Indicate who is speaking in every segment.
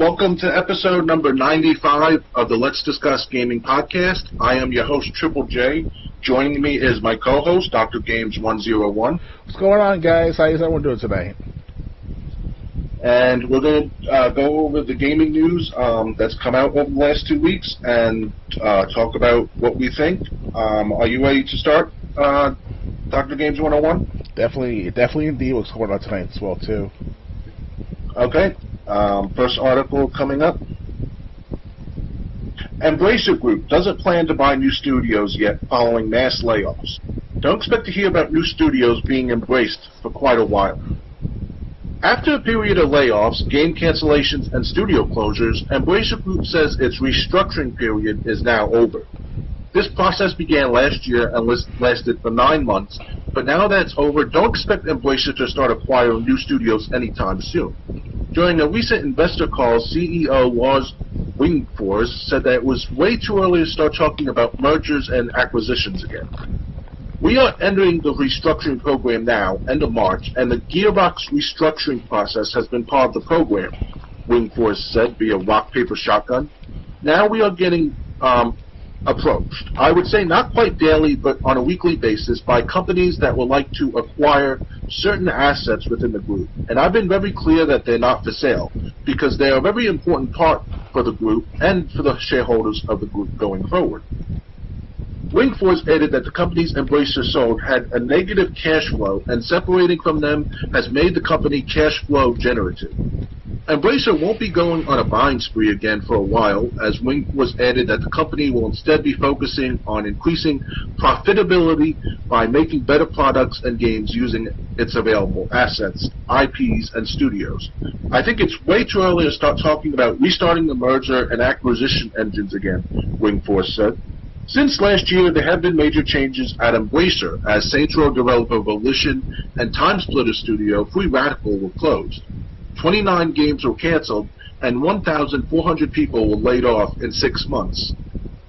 Speaker 1: Welcome to episode number 95 of the Let's Discuss Gaming Podcast. I am your host, Triple J. Joining me is my co-host, Dr. Games 101.
Speaker 2: What's going on, guys? How's everyone doing tonight?
Speaker 1: And we're going to go over the gaming news that's come out over the last 2 weeks and talk about what we think. Are you ready to start, Dr. Games 101?
Speaker 2: Definitely indeed. What's going on tonight as well, too.
Speaker 1: Okay. First article coming up. Embracer Group doesn't plan to buy new studios yet following mass layoffs. Don't expect to hear about new studios being embraced for quite a while. After a period of layoffs, game cancellations, and studio closures, Embracer Group says its restructuring period is now over. This process began last year and lasted for 9 months, but now that it's over, don't expect Embracer to start acquiring new studios anytime soon. During a recent investor call, CEO Lars Wingfors said that it was way too early to start talking about mergers and acquisitions again. We are entering the restructuring program now, end of March, and the Gearbox restructuring process has been part of the program, Wingfors said via Rock, Paper, Shotgun. Now we are getting approached, I would say not quite daily, but on a weekly basis, by companies that would like to acquire certain assets within the group. And I've been very clear that they're not for sale, because they are a very important part for the group and for the shareholders of the group going forward. Wingfors added that the companies Embracer sold had a negative cash flow, and separating from them has made the company cash flow generative. Embracer won't be going on a buying spree again for a while, as Wingfors added that the company will instead be focusing on increasing profitability by making better products and games using its available assets, IPs, and studios. I think it's way too early to start talking about restarting the merger and acquisition engines again, Wingfors said. Since last year, there have been major changes at Embracer, as Saints Row developer Volition and Time Splitter studio Free Radical were closed. 29 games were canceled, and 1,400 people were laid off in 6 months.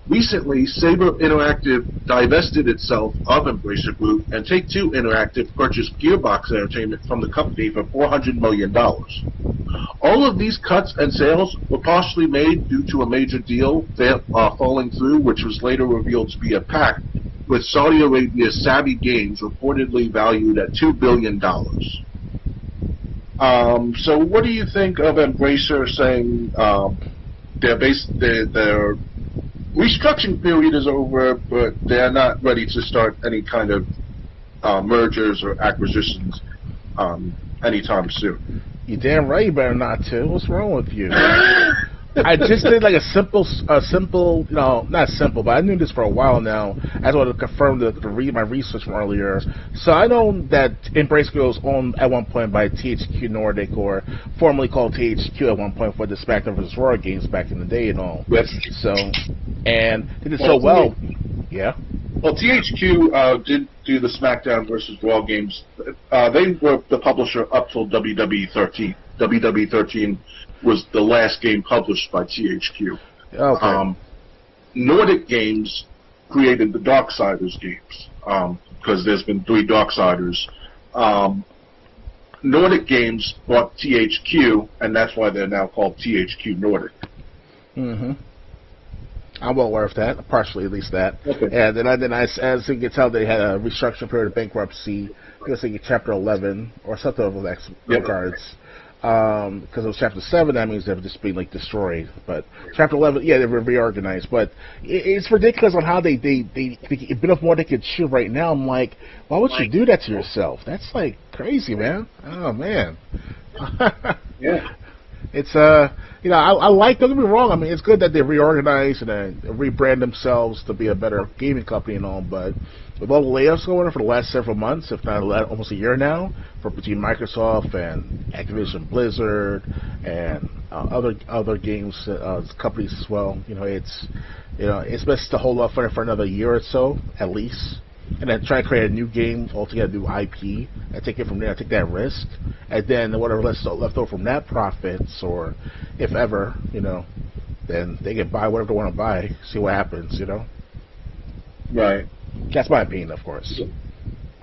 Speaker 1: Recently, Saber Interactive divested itself of Embracer Group, and Take-Two Interactive purchased Gearbox Entertainment from the company for $400 million. All of these cuts and sales were partially made due to a major deal falling through, which was later revealed to be a pact with Saudi Arabia's Savvy Games, reportedly valued at $2 billion. So what do you think of Embracer saying their restructuring period is over, but they're not ready to start any kind of mergers or acquisitions anytime soon?
Speaker 2: You're damn right you better not to. What's wrong with you? I just did like a simple, not simple, but I knew this for a while now. I just wanted to confirm my research from earlier. So I know that Embracer was owned at one point by THQ Nordic, or formerly called THQ at one point, for the SmackDown vs. Raw games back in the day and all.
Speaker 1: Yes.
Speaker 2: So, and they did so well. Yeah.
Speaker 1: Well, THQ did do the SmackDown vs. Raw games. They were the publisher up till WWE 13. WWE 13 was the last game published by THQ.
Speaker 2: Okay.
Speaker 1: Nordic Games created the Darksiders games, because there's been 3 Darksiders. Nordic Games bought THQ, and that's why they're now called THQ Nordic.
Speaker 2: Mm-hmm. I'm well aware of that, partially at least that.
Speaker 1: Okay.
Speaker 2: And then as you can tell, they had a restructuring period of bankruptcy. I guess like Chapter 11 or something of that regards. Because it was Chapter 7, that means they've just been like destroyed. But Chapter 11, yeah, they were reorganized. But it's ridiculous on how they a bit of more they could chew right now. I'm like, why would you do that to yourself? That's like crazy, man. Oh man.
Speaker 1: Yeah.
Speaker 2: It's I like, don't get me wrong, I mean it's good that they reorganize and rebrand themselves to be a better gaming company and all, but with all the layoffs going on for the last several months, if not almost a year now, between Microsoft and Activision Blizzard and other games companies as well, it's best to hold off for another year or so at least, and then try to create a new game altogether, new IP, and take it from there, take that risk, and then whatever left over from that profits, or if ever, then they can buy whatever they want to buy, see what happens,
Speaker 1: Right.
Speaker 2: That's my opinion, of course.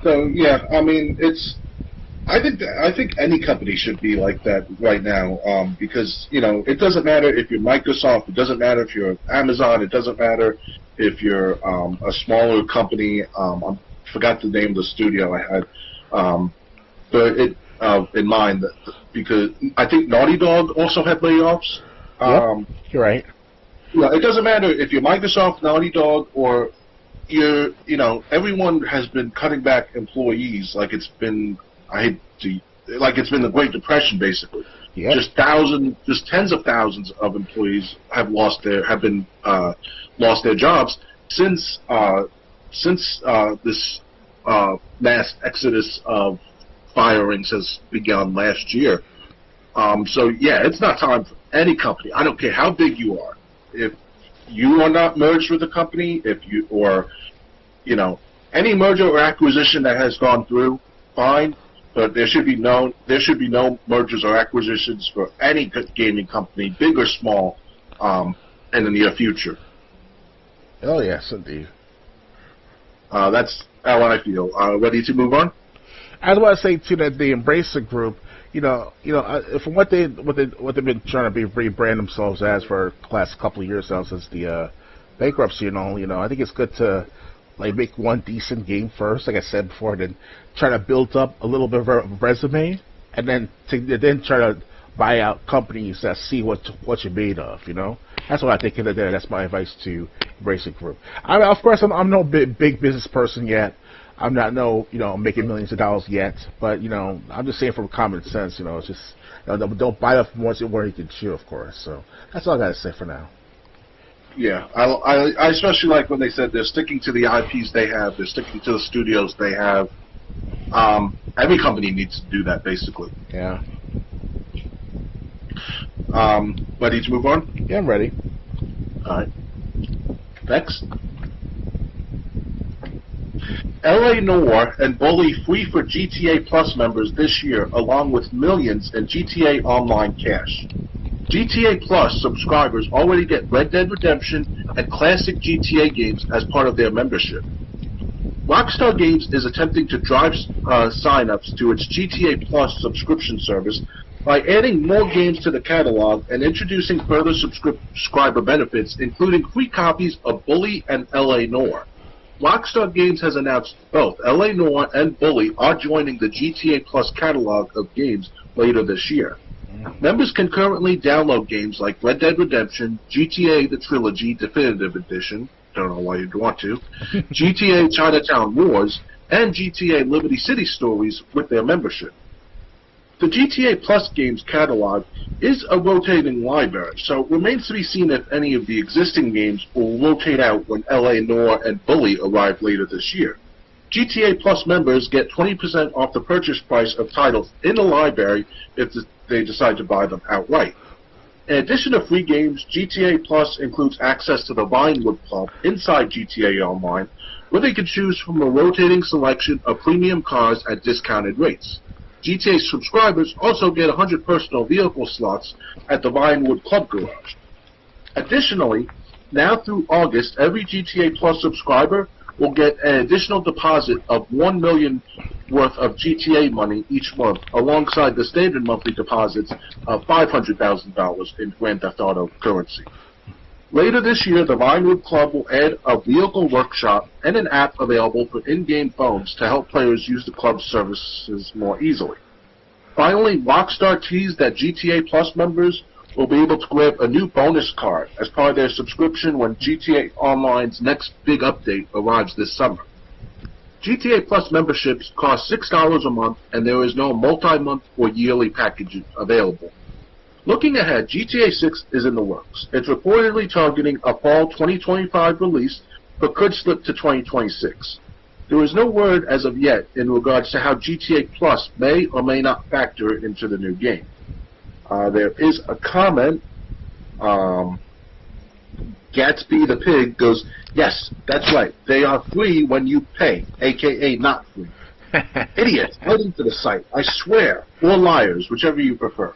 Speaker 1: So, yeah, I mean, I think any company should be like that right now, because it doesn't matter if you're Microsoft, it doesn't matter if you're Amazon, it doesn't matter if you're a smaller company. I forgot the name of the studio I had, but in mind because I think Naughty Dog also had layoffs.
Speaker 2: Yep, you're right.
Speaker 1: It doesn't matter if you're Microsoft, Naughty Dog, or everyone has been cutting back employees like it's been. It's been the Great Depression, basically.
Speaker 2: Yep.
Speaker 1: Just tens of thousands of employees have lost their jobs since this mass exodus of firings has begun last year. So yeah, it's not time for any company. I don't care how big you are. If you are not merged with a company, any merger or acquisition that has gone through, fine. But there should be no mergers or acquisitions for any gaming company, big or small, in the near future.
Speaker 2: Oh yes, indeed.
Speaker 1: That's how I feel. Ready to move on?
Speaker 2: I was want to say too that the Embracer Group, from what they've been trying to rebrand themselves as for the last couple of years now since the bankruptcy and all, I think it's good to make one decent game first, like I said before, then try to build up a little bit of a resume, and then try to buy out companies that see what you're made of. That's what I think of there. That's my advice to Embracer Group. Of course, I'm no big business person yet. I'm not making millions of dollars yet, but I'm just saying from common sense. It's just don't buy up more where you can chew, of course. So that's all I gotta say for now.
Speaker 1: Yeah, I especially like when they said they're sticking to the IPs they have, they're sticking to the studios they have. Every company needs to do that, basically.
Speaker 2: Yeah.
Speaker 1: Ready to move on?
Speaker 2: Yeah, I'm ready.
Speaker 1: All right. Next. LA Noire and Bully free for GTA Plus members this year, along with millions in GTA Online cash. GTA Plus subscribers already get Red Dead Redemption and classic GTA games as part of their membership. Rockstar Games is attempting to drive sign-ups to its GTA Plus subscription service by adding more games to the catalog and introducing further subscriber benefits, including free copies of Bully and LA Noire. Rockstar Games has announced both LA Noire and Bully are joining the GTA Plus catalog of games later this year. Members can currently download games like Red Dead Redemption, GTA The Trilogy Definitive Edition, don't know why you'd want to, GTA Chinatown Wars, and GTA Liberty City Stories with their membership. The GTA Plus games catalog is a rotating library, so it remains to be seen if any of the existing games will rotate out when LA Noire and Bully arrive later this year. GTA Plus members get 20% off the purchase price of titles in the library if they decide to buy them outright. In addition to free games, GTA Plus includes access to the Vinewood Club inside GTA Online, where they can choose from a rotating selection of premium cars at discounted rates. GTA subscribers also get 100 personal vehicle slots at the Vinewood Club Garage. Additionally, now through August, every GTA Plus subscriber will get an additional deposit of $1 million worth of GTA money each month, alongside the standard monthly deposits of $500,000 in Grand Theft Auto currency. Later this year, the Vinewood Club will add a vehicle workshop and an app available for in-game phones to help players use the club's services more easily. Finally, Rockstar teased that GTA Plus members will be able to grab a new bonus card as part of their subscription when GTA Online's next big update arrives this summer. GTA Plus memberships cost $6 a month, and there is no multi-month or yearly package available. Looking ahead, GTA 6 is in the works. It's reportedly targeting a fall 2025 release, but could slip to 2026. There is no word as of yet in regards to how GTA Plus may or may not factor into the new game. There is a comment. Gatsby the Pig goes, yes, that's right. They are free when you pay, a.k.a. not free. Idiots, head into the site. I swear. Or liars, whichever you prefer.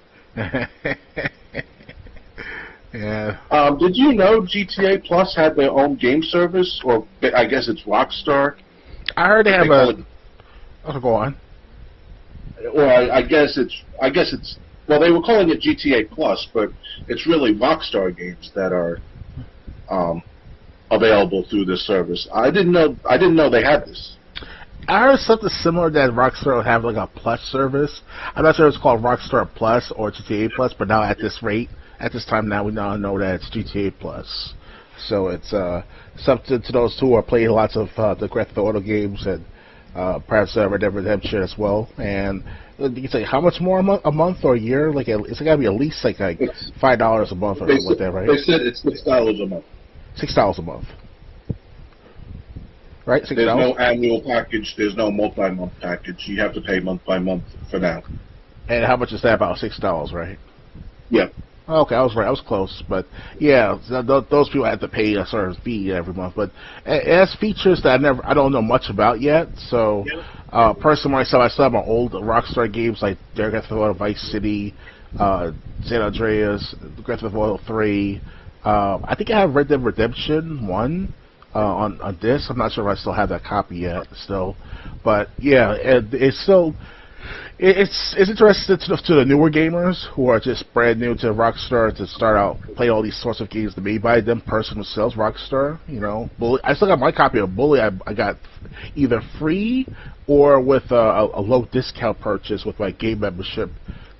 Speaker 2: Yeah.
Speaker 1: Did you know GTA Plus had their own game service? Or I guess it's Rockstar.
Speaker 2: I heard they have a... Oh, go on.
Speaker 1: I guess it's well, they were calling it GTA Plus, but it's really Rockstar games that are available through this service. I didn't know they had this.
Speaker 2: I heard something similar that Rockstar would have like a Plus service. I'm not sure if it's called Rockstar Plus or GTA Plus, but now at this time now we now know that it's GTA Plus. So it's something to those who are playing lots of the Grand Theft Auto games and perhaps Red Dead Redemption as well. And you say how much more a month or a year? Like it's got to be at least like $5 a month or whatever, right?
Speaker 1: They said it's $6 a month.
Speaker 2: $6 a month. Right, $6.
Speaker 1: There's no annual package. There's no multi-month package. You have to pay month by month for now.
Speaker 2: And how much is that? About $6, right?
Speaker 1: Yeah.
Speaker 2: Okay, I was right. I was close, but yeah, those people have to pay a certain fee every month. But it has features that I don't know much about yet. So, personally myself, I still have my old Rockstar games like Grand Theft Auto Vice City, San Andreas, Grand Theft Auto 3. I think I have Red Dead Redemption 1. On this, I'm not sure if I still have that copy yet. Still, but yeah, it's still it's interesting to the newer gamers who are just brand new to Rockstar to start out play all these sorts of games that made by them person who sells Rockstar. You know, Bully. I still got my copy of Bully. I got either free or with a low discount purchase with my game membership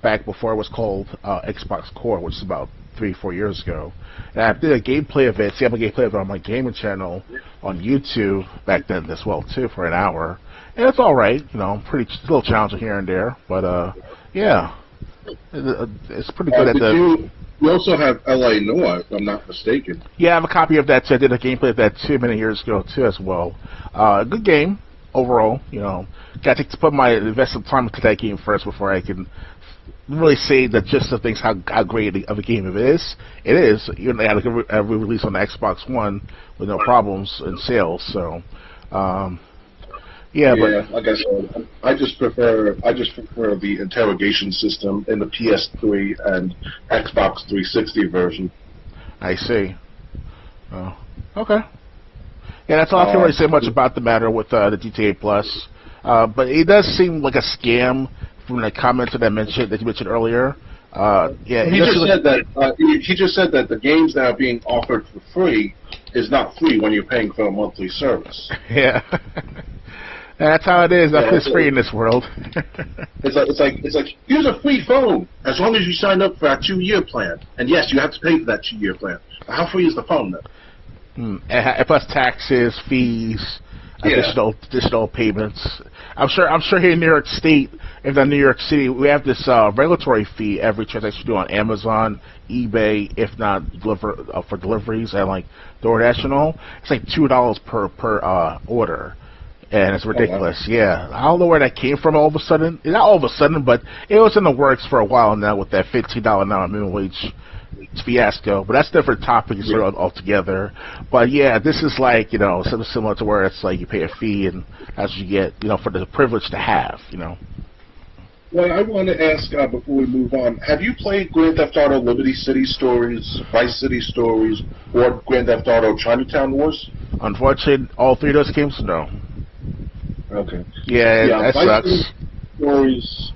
Speaker 2: back before it was called Xbox Core, which is about 3-4 years ago. And I did a gameplay event, I have a gameplay event on my gaming channel on YouTube back then as well too for an hour. And it's alright, you know, pretty little challenging here and there, but yeah. It's pretty good at the...
Speaker 1: You also have LA Noire, if I'm not mistaken.
Speaker 2: Yeah, I have a copy of that too. I did a gameplay of that too many years ago too as well. Good game overall, you know. Got to put my invest some time into that game first before I can really say that just the things how great of a game it is. It is. You know, they had a re-release on the Xbox One with no problems in sales. So, yeah, but
Speaker 1: like I said, I just prefer the interrogation system in the PS3 and Xbox 360 version.
Speaker 2: I see. Oh, okay. Yeah, that's all I can really say much about the matter with the GTA Plus. But it does seem like a scam from the comments that you mentioned earlier. Yeah,
Speaker 1: he just said that the games that are being offered for free is not free when you're paying for a monthly service.
Speaker 2: Yeah, that's how it is. Nothing's free in this world.
Speaker 1: It's like here's a free phone as long as you sign up for our 2-year plan. And yes, you have to pay for that 2-year plan. But how free is the phone then?
Speaker 2: Plus taxes, fees. Additional payments. I'm sure here in New York State, if in New York City, we have this regulatory fee every transaction you do on Amazon, eBay, if not for deliveries and like DoorDash and all. It's like $2 per order, and it's ridiculous. Oh, wow. Yeah, I don't know where that came from. All of a sudden, not all of a sudden, but it was in the works for a while now with that $15 now minimum wage fiasco, but that's a different topic altogether. But yeah, this is like, you know, something similar to where it's like you pay a fee and that's what you get, you know, for the privilege to have, you know.
Speaker 1: Well, I want to ask before we move on, have you played Grand Theft Auto Liberty City Stories, Vice City Stories, or Grand Theft Auto Chinatown Wars?
Speaker 2: Unfortunately, all three of those games, no.
Speaker 1: Okay.
Speaker 2: Yeah, that
Speaker 1: Vice
Speaker 2: sucks.
Speaker 1: City Stories,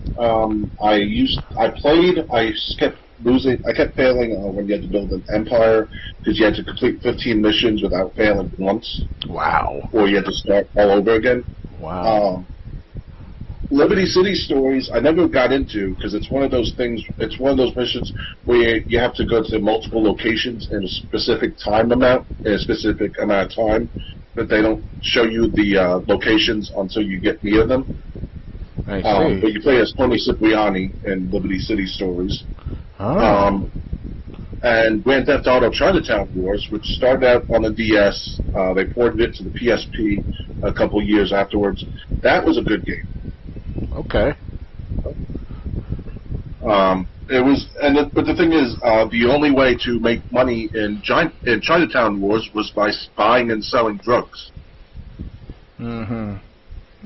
Speaker 1: I played, I kept losing. I kept failing when you had to build an empire because you had to complete 15 missions without failing once.
Speaker 2: Wow.
Speaker 1: Or you had to start all over again.
Speaker 2: Wow.
Speaker 1: Liberty City Stories, I never got into because it's one of those things. It's one of those missions where you have to go to multiple locations in a specific time amount, of time, but they don't show you the locations until you get near them.
Speaker 2: I see.
Speaker 1: But you play as Tony Cipriani in Liberty City Stories.
Speaker 2: Oh.
Speaker 1: And Grand Theft Auto Chinatown Wars, which started out on the DS, they ported it to the PSP a couple years afterwards. That was a good game.
Speaker 2: Okay.
Speaker 1: But the thing is, the only way to make money in Chinatown Wars was by buying and selling drugs.
Speaker 2: Mm-hmm.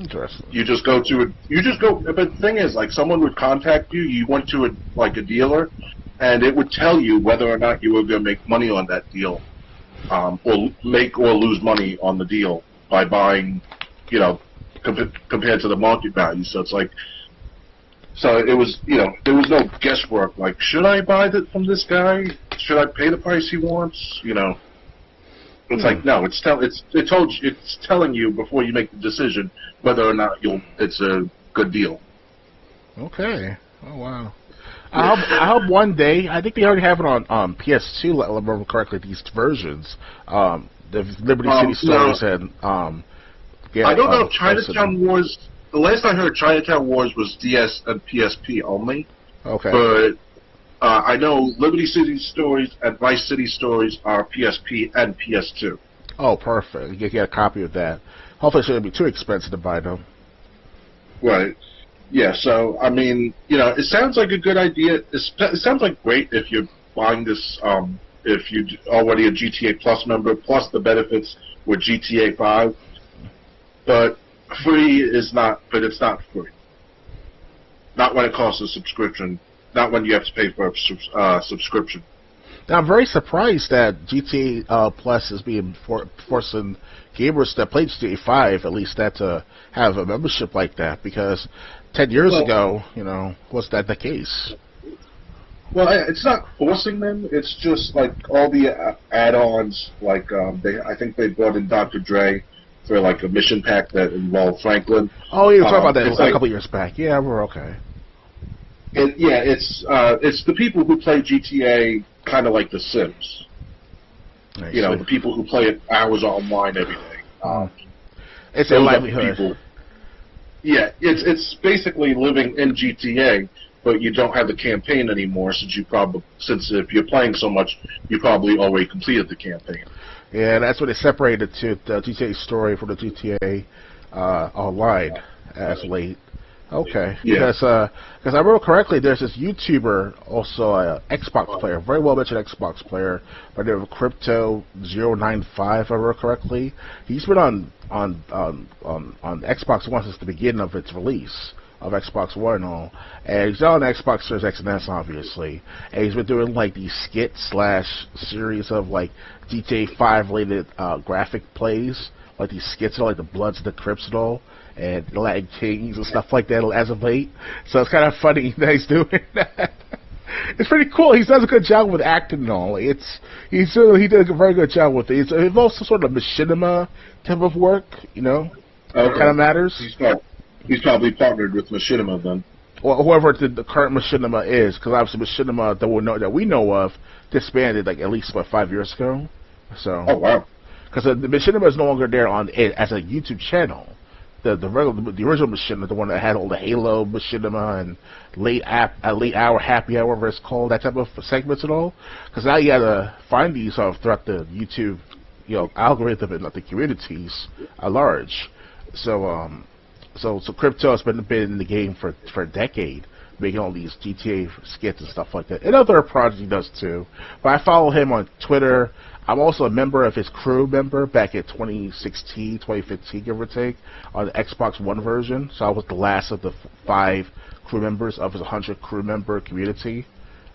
Speaker 2: Interesting.
Speaker 1: But the thing is, like, someone would contact you, you went to a dealer, and it would tell you whether or not you were going to make money on that deal, or make or lose money on the deal by buying, you know, compared to the market value. So it's like, So it was, there was no guesswork. Like, should I buy that from this guy? Should I pay the price he wants? It's like no. It's telling you before you make the decision whether or not it's a good deal.
Speaker 2: Okay. Oh wow. I hope one day. I think they already have it on PS2. If I remember correctly, these versions. The Liberty City Stories and
Speaker 1: I don't know if Chinatown Wars. The last I heard, Chinatown Wars was DS and PSP only.
Speaker 2: Okay.
Speaker 1: But I know Liberty City Stories and Vice City Stories are PSP and PS2.
Speaker 2: Oh, perfect. You get a copy of that. Hopefully it shouldn't be too expensive to buy them.
Speaker 1: Right. Yeah, so, I mean, it sounds like a good idea. It sounds like great if you're buying this, if you're already a GTA Plus member, plus the benefits with GTA 5. But it's not free. Not when it costs a subscription. Not when you have to pay for a subscription.
Speaker 2: Now, I'm very surprised that GTA Plus is being forcing gamers that played GTA 5, at least that to have a membership like that, because 10 years ago, was that the case?
Speaker 1: Well, it's not forcing them. It's just like all the add-ons. Like I think they brought in Dr. Dre for like a mission pack that involved Franklin.
Speaker 2: Oh, you were talking about that a couple years back. Yeah, we're okay.
Speaker 1: It's the people who play GTA kind of like The Sims. The people who play it hours online every day.
Speaker 2: It's a livelihood.
Speaker 1: It's basically living in GTA, but you don't have the campaign anymore since if you're playing so much, you probably already completed the campaign.
Speaker 2: Yeah, that's what they separated to the GTA story from the GTA Online as late. Okay.
Speaker 1: Yeah.
Speaker 2: Because I remember correctly, there's this YouTuber, also an Xbox player, very well mentioned Xbox player, by the name of Crypto095, if I remember correctly. He's been on Xbox One since the beginning of its release of Xbox One and all, and he's on Xbox Series X and S, obviously, and he's been doing like these skit/series of like GTA 5 related graphic plays, like these skits, like the Bloods and the Crips and all, and the Latin Kings and stuff like that as of late. So it's kind of funny that he's doing that. It's pretty cool. He does a good job with acting and all. He did a very good job with it. It's also sort of machinima type of work, Okay. Kind of matters.
Speaker 1: He's probably partnered with Machinima then.
Speaker 2: Well, whoever the current Machinima is, because obviously Machinima that we know of disbanded like at least 5 years ago. So.
Speaker 1: Oh wow.
Speaker 2: Because the Machinima is no longer there on it as a YouTube channel. The original Machinima, the one that had all the Halo Machinima and late hour happy hour, whatever it's called, that type of segments and all. Because now you gotta find these throughout the YouTube, algorithm and the communities at large. So Crypto has been in the game for a decade, making all these GTA skits and stuff like that. And other projects he does too. But I follow him on Twitter. I'm also a member of his crew member back in 2016, 2015, give or take, on the Xbox One version. So I was the last of the 5 crew members of his 100 crew member community.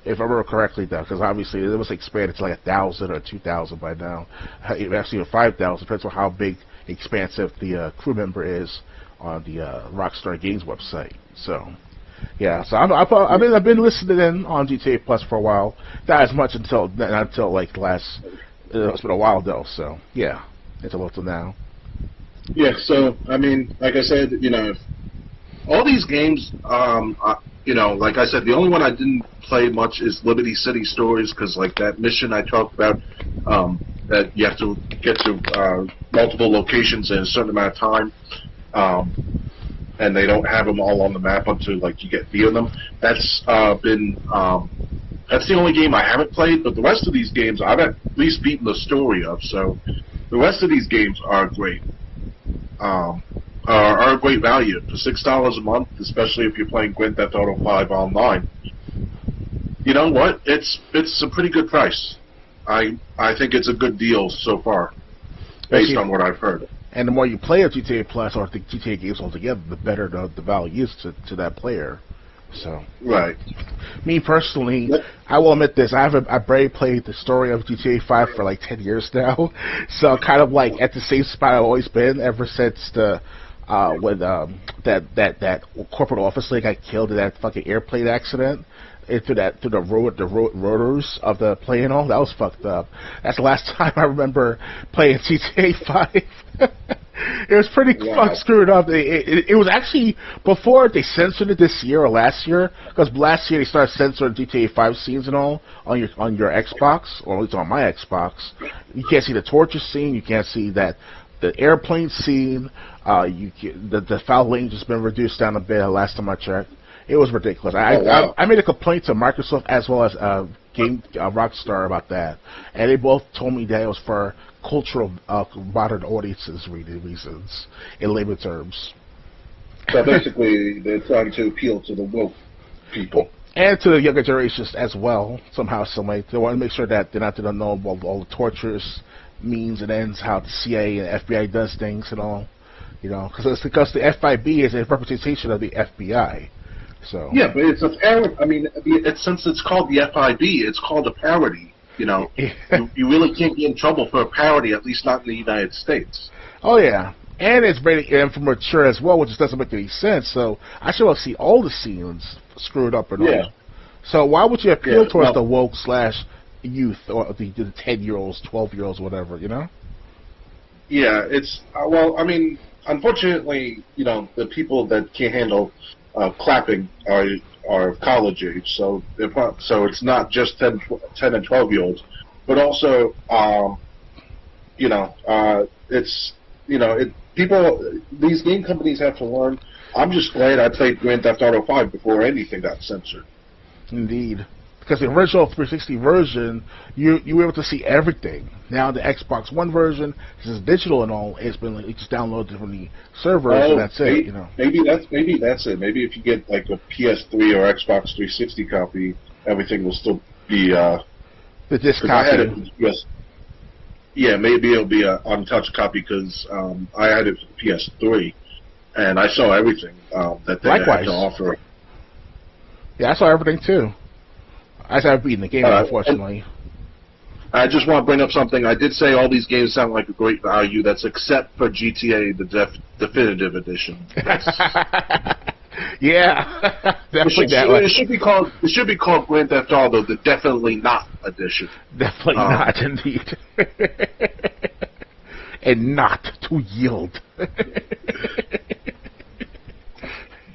Speaker 2: If I remember correctly, though, because obviously it was expanded to like 1,000 or 2,000 by now. Actually, 5,000, depends on how big, expansive the crew member is on the Rockstar Games website. So, yeah. So I've been listening in on GTA Plus for a while. Not as much until like the last. It's been a while though. So yeah, it's up to now.
Speaker 1: Yeah. So I mean, like I said, if all these games, like I said, the only one I didn't play much is Liberty City Stories, because like that mission I talked about, that you have to get to multiple locations in a certain amount of time. And they don't have them all on the map until you get via them. That's that's the only game I haven't played, but the rest of these games I've at least beaten the story of. So the rest of these games are great, are a great value for $6 a month, especially if you're playing Grand Theft Auto 5 online. You know what? It's a pretty good price. I think it's a good deal so far, based on what I've heard.
Speaker 2: And the more you play a GTA Plus or the GTA games altogether, the better the value is to that player. So,
Speaker 1: right.
Speaker 2: Me personally, I will admit this: I've barely played the story of GTA 5 for like 10 years now. So, kind of like at the same spot I've always been ever since the when that corporate office lady got killed in that fucking airplane accident. Into the rotors of the plane and all. That was fucked up. That's the last time I remember playing GTA 5. It was pretty screwed up. It was actually before they censored it this year or last year, because last year they started censoring GTA 5 scenes and all on your Xbox, or at least on my Xbox. You can't see the torture scene. You can't see the airplane scene. The foul language has been reduced down a bit. Last time I checked. It was ridiculous. I made a complaint to Microsoft as well as Rockstar about that, and they both told me that it was for cultural modern audiences reasons, in layman terms.
Speaker 1: So basically, they're trying to appeal to the woke people.
Speaker 2: And to the younger generations as well, somehow, some way. They want to make sure that they're not going to know all the torturous means and ends, how the CIA and FBI does things and all. Because the FIB is a representation of the FBI. So. Yeah, but it's a parody. I mean, since it's called the FIB, it's called a parody. You really can't get in trouble for a parody, at least not in the United States. Oh, yeah. And it's very mature as well, which just doesn't make any sense. So I should have seen all the scenes screwed up and all. So why would you appeal towards the woke / youth, or the 10-year-olds, 12-year-olds, whatever,
Speaker 1: Yeah, it's, unfortunately, the people that can't handle clapping are college age, so it's not just 10 and 12-year-olds, but also these game companies have to learn. I'm just glad I played Grand Theft Auto 5 before anything got censored.
Speaker 2: Indeed. Because the original 360 version, you were able to see everything. Now the Xbox One version, this is digital and all, it's been just downloaded from the servers and that's it.
Speaker 1: Maybe that's it. Maybe if you get like a PS3 or Xbox 360 copy, everything will still be
Speaker 2: the disc copy.
Speaker 1: Yeah, maybe it'll be an untouched copy because I had it for PS3 and I saw everything that they had to offer.
Speaker 2: Yeah, I saw everything too. I haven't beaten the game, unfortunately.
Speaker 1: I just want to bring up something. I did say all these games sound like a great value. That's except for GTA, the definitive edition.
Speaker 2: Yeah,
Speaker 1: it should be called Grand Theft Auto, the Definitely Not edition.
Speaker 2: Definitely not, indeed. And not to yield.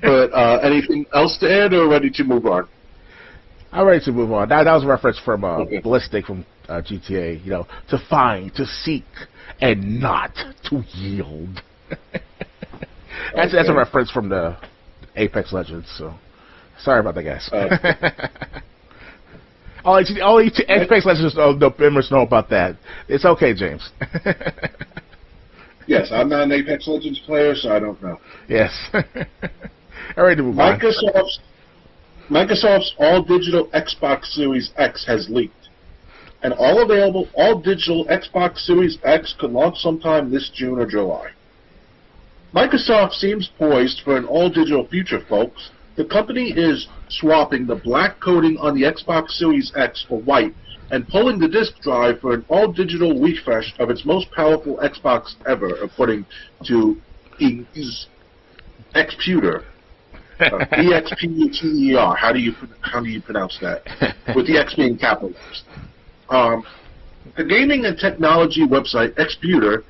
Speaker 1: But anything else to add, or ready to move on?
Speaker 2: I'm ready to move on. That was a reference from Ballistic from GTA. To find, to seek, and not to yield. That's a reference from the Apex Legends. So sorry about that, guys. All Apex Legends members know about that. It's okay, James.
Speaker 1: Yes, I'm not an Apex Legends player, so I don't know.
Speaker 2: Yes. All right, to move on.
Speaker 1: Microsoft's all-digital Xbox Series X has leaked, and all digital Xbox Series X could launch sometime this June or July. Microsoft seems poised for an all-digital future, folks. The company is swapping the black coating on the Xbox Series X for white and pulling the disk drive for an all-digital refresh of its most powerful Xbox ever, according to Xputer. EXPUTER. How do you pronounce that? With the X being capitalized. The gaming and technology website Xputer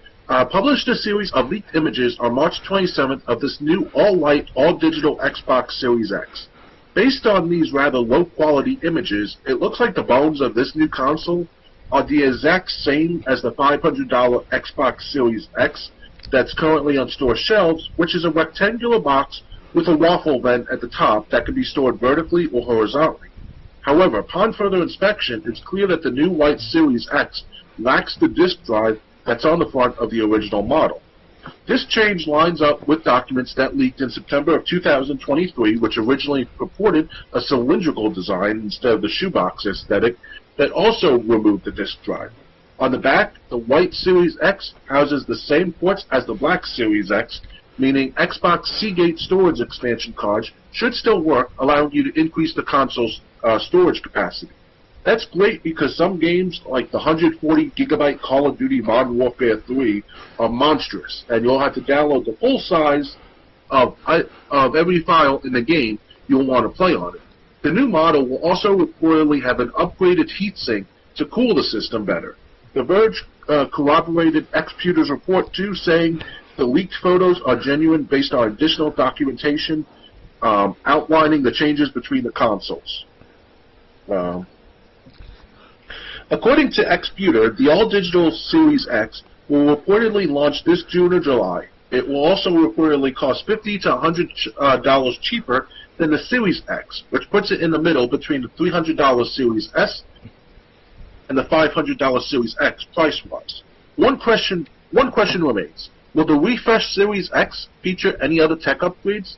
Speaker 1: published a series of leaked images on March 27th of this new all-white, all-digital Xbox Series X. Based on these rather low-quality images, it looks like the bones of this new console are the exact same as the $500 Xbox Series X that's currently on store shelves, which is a rectangular box with a waffle vent at the top that can be stored vertically or horizontally. However, upon further inspection, it's clear that the new white Series X lacks the disk drive that's on the front of the original model. This change lines up with documents that leaked in September of 2023, which originally purported a cylindrical design instead of the shoebox aesthetic that also removed the disk drive. On the back, the white Series X houses the same ports as the black Series X, meaning Xbox Seagate storage expansion cards should still work, allowing you to increase the console's storage capacity. That's great because some games, like the 140 gigabyte Call of Duty Modern Warfare 3, are monstrous, and you'll have to download the full size of every file in the game you'll want to play on it. The new model will also reportedly have an upgraded heatsink to cool the system better. The Verge corroborated Xputer's report too, saying the leaked photos are genuine based on additional documentation outlining the changes between the consoles. According to Xputer, the all-digital Series X will reportedly launch this June or July. It will also reportedly cost $50 to $100 cheaper than the Series X, which puts it in the middle between the $300 Series S and the $500 Series X price-wise. One question remains. Will the refreshed Series X feature any other tech upgrades?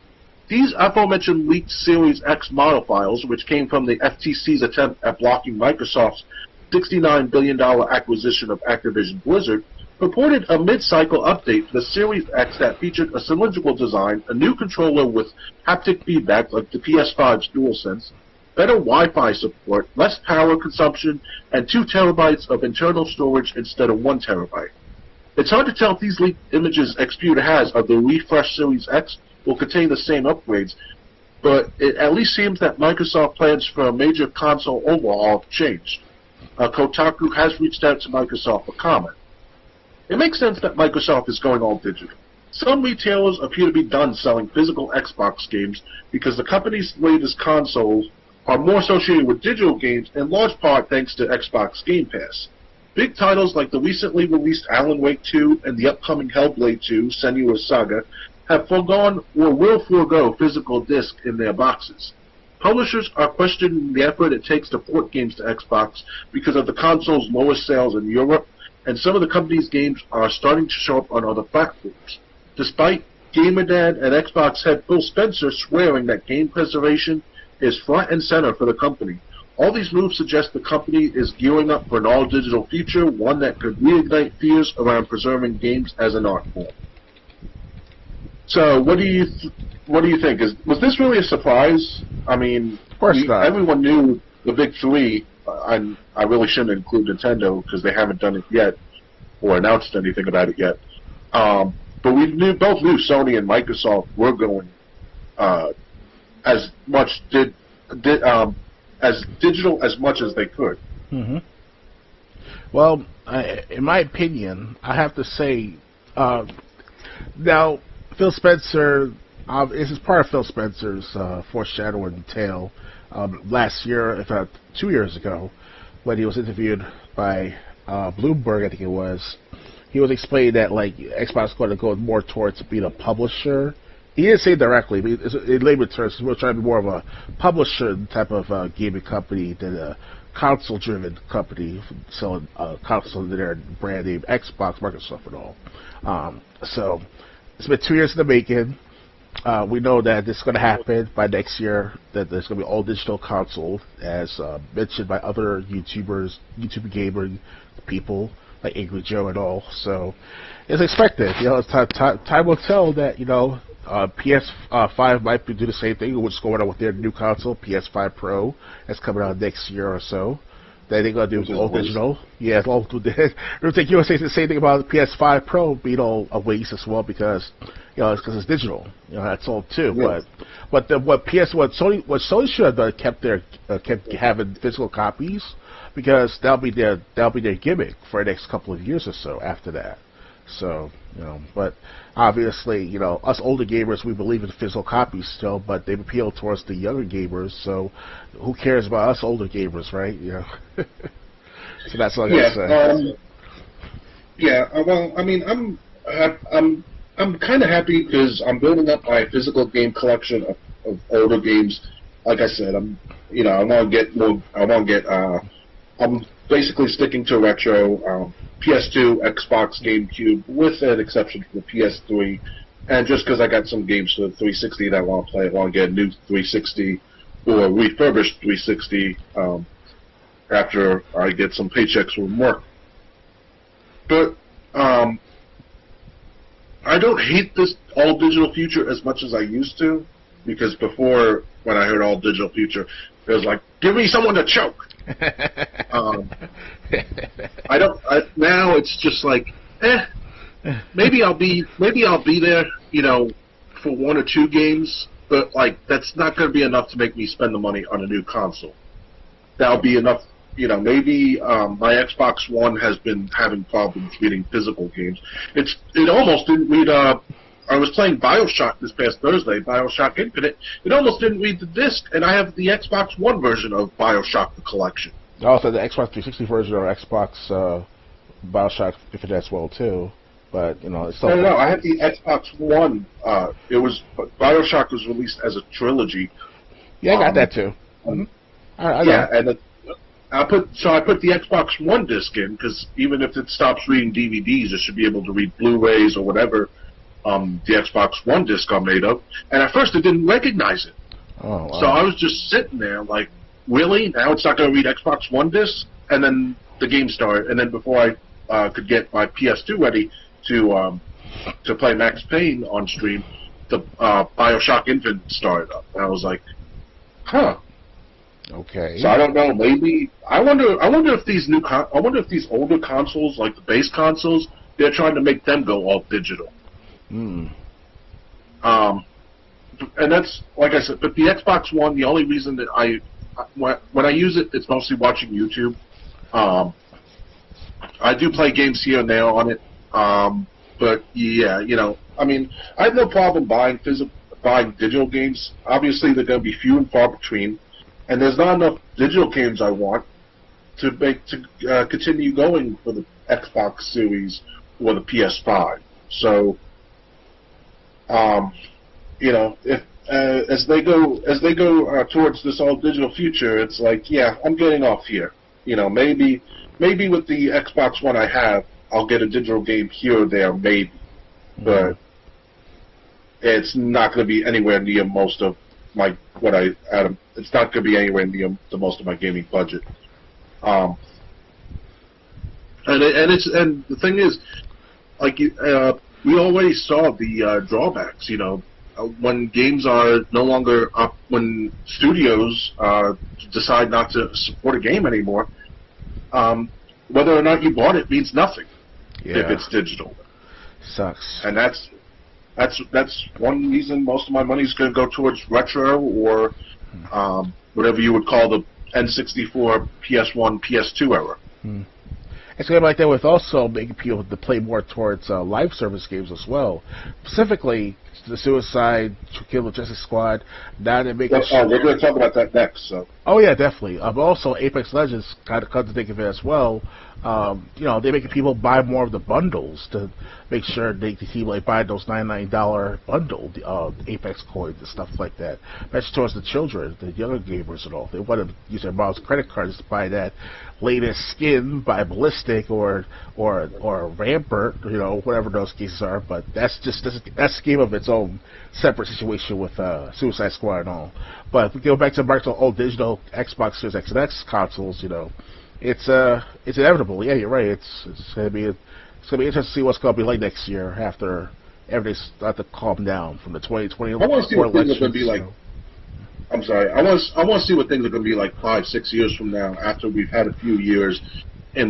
Speaker 1: These aforementioned leaked Series X model files, which came from the FTC's attempt at blocking Microsoft's $69 billion acquisition of Activision Blizzard, reported a mid-cycle update for the Series X that featured a cylindrical design, a new controller with haptic feedback like the PS5's DualSense, better Wi-Fi support, less power consumption, and 2 terabytes of internal storage instead of 1 terabyte. It's hard to tell if these leaked images Xputer has of the refreshed Series X will contain the same upgrades, but it at least seems that Microsoft plans for a major console overhaul have changed. Kotaku has reached out to Microsoft for comment. It makes sense that Microsoft is going all digital. Some retailers appear to be done selling physical Xbox games because the company's latest consoles are more associated with digital games, in large part thanks to Xbox Game Pass. Big titles like the recently released Alan Wake 2 and the upcoming Hellblade 2 Senua's Saga have foregone or will forego physical disc in their boxes. Publishers are questioning the effort it takes to port games to Xbox because of the console's lowest sales in Europe, and some of the company's games are starting to show up on other platforms. Despite GamerDad and Xbox head Phil Spencer swearing that game preservation is front and center for the company, all these moves suggest the company is gearing up for an all-digital future, one that could reignite fears around preserving games as an art form. So, what do you think? Was this really a surprise? I mean,
Speaker 2: of course not.
Speaker 1: Everyone knew the big three. I really shouldn't include Nintendo because they haven't done it yet or announced anything about it yet. But we both knew Sony and Microsoft were going as digital as much as they could.
Speaker 2: Mm-hmm. Well, in my opinion, I have to say, now Phil Spencer. This is part of Phil Spencer's foreshadowing tale last year, in fact 2 years ago, when he was interviewed by Bloomberg, I think it was. He was explaining that like Xbox is going to go more towards being a publisher. He didn't say it directly, but in layman terms, we're trying to be more of a publisher type of gaming company than a console-driven company selling console to their brand name Xbox, Microsoft, and all. So it's been 2 years in the making. We know that this is going to happen by next year, that there's going to be all digital console, as mentioned by other YouTube gaming people like Angry Joe and all. So it's expected. Time will tell that PS5 might do the same thing, which is going on with their new console, PS5 Pro, that's coming out next year or so. That they're going to do all digital. Yeah, it's all. I think you would say the same thing about the PS5 Pro being all a waste as well because it's because it's digital. That's all too. Yeah. But what Sony should have done kept having physical copies, because that'll be their gimmick for the next couple of years or so after that. So but obviously us older gamers, we believe in physical copies still, but they appeal towards the younger gamers. So who cares about us older gamers, right? So that's all I gotta say.
Speaker 1: Well, I mean, I'm kind of happy because I'm building up my physical game collection of older games. Like I said, I'm basically sticking to retro. PS2, Xbox, GameCube, with an exception for the PS3, and just because I got some games for the 360 that I want to play, I want to get a new 360 or a refurbished 360 after I get some paychecks from work. But I don't hate this all-digital future as much as I used to, because before, when I heard all-digital future, It was like, give me someone to choke. Now it's just like, maybe I'll be there, for 1 or 2 games, but like that's not going to be enough to make me spend the money on a new console. That'll be enough, maybe my Xbox One has been having problems reading physical games. It almost didn't read. I was playing BioShock this past Thursday, BioShock Infinite. It almost didn't read the disc, and I have the Xbox One version of BioShock the Collection.
Speaker 2: Also, the Xbox 360 version or Xbox BioShock Infinite as well too. But it's still.
Speaker 1: No, I have the Xbox One. BioShock was released as a trilogy.
Speaker 2: Yeah, I got that too. Mm-hmm. I know.
Speaker 1: And I put the Xbox One disc in because even if it stops reading DVDs, it should be able to read Blu-rays or whatever the Xbox One disc are made of. And at first, it didn't recognize it.
Speaker 2: Oh, wow.
Speaker 1: So I was just sitting there like, really? Now it's not going to read Xbox One disc? And then the game started. And then before I could get my PS2 ready to play Max Payne on stream, the BioShock Infinite started up. And I was like, huh.
Speaker 2: Okay.
Speaker 1: So I don't know. Maybe I wonder if these older consoles, like the base consoles, they're trying to make them go all digital.
Speaker 2: Hmm.
Speaker 1: And that's like I said. But the Xbox One, the only reason that when I use it, it's mostly watching YouTube. I do play games here and there on it. But yeah, I mean, I have no problem buying digital games. Obviously, they're going to be few and far between. And there's not enough digital games I want to continue going for the Xbox Series or the PS5. So, if as they go towards this all digital future, it's like, yeah, I'm getting off here. Maybe with the Xbox One I have, I'll get a digital game here or there, maybe, but it's not going to be anywhere near most of it's not going to be anywhere near the most of my gaming budget. And the thing is, like we already saw the drawbacks. When games are no longer up, when studios decide not to support a game anymore, whether or not you bought it means nothing if it's digital.
Speaker 2: Sucks.
Speaker 1: And that's one reason most of my money is going to go towards retro or whatever you would call the N64, PS1, PS2 era.
Speaker 2: It's going to be like that with also making people to play more towards live service games as well. Specifically, the Suicide, To Kill the Justice Squad. Now they're making.
Speaker 1: We're going to talk about that next. So.
Speaker 2: Oh yeah, definitely. Also, Apex Legends kind of come to think of it as well. They're making people buy more of the bundles to make sure they can keep buy those $99 bundle, Apex coins and stuff like that. That's towards the children, the younger gamers and all. They want to use their mom's credit cards to buy that latest skin by Ballistic or Rampart, whatever those cases are. But that's a game of its own separate situation with Suicide Squad and all. But if we go back to Microsoft old digital Xbox Series X and X consoles, it's inevitable. Yeah, you're right. It's gonna be interesting to see what's gonna be like next year after everything starts to calm down from the 2020
Speaker 1: election. I want to see what things are gonna be like. I'm sorry. I want to see what things are gonna be like 5-6 years from now after we've had a few years in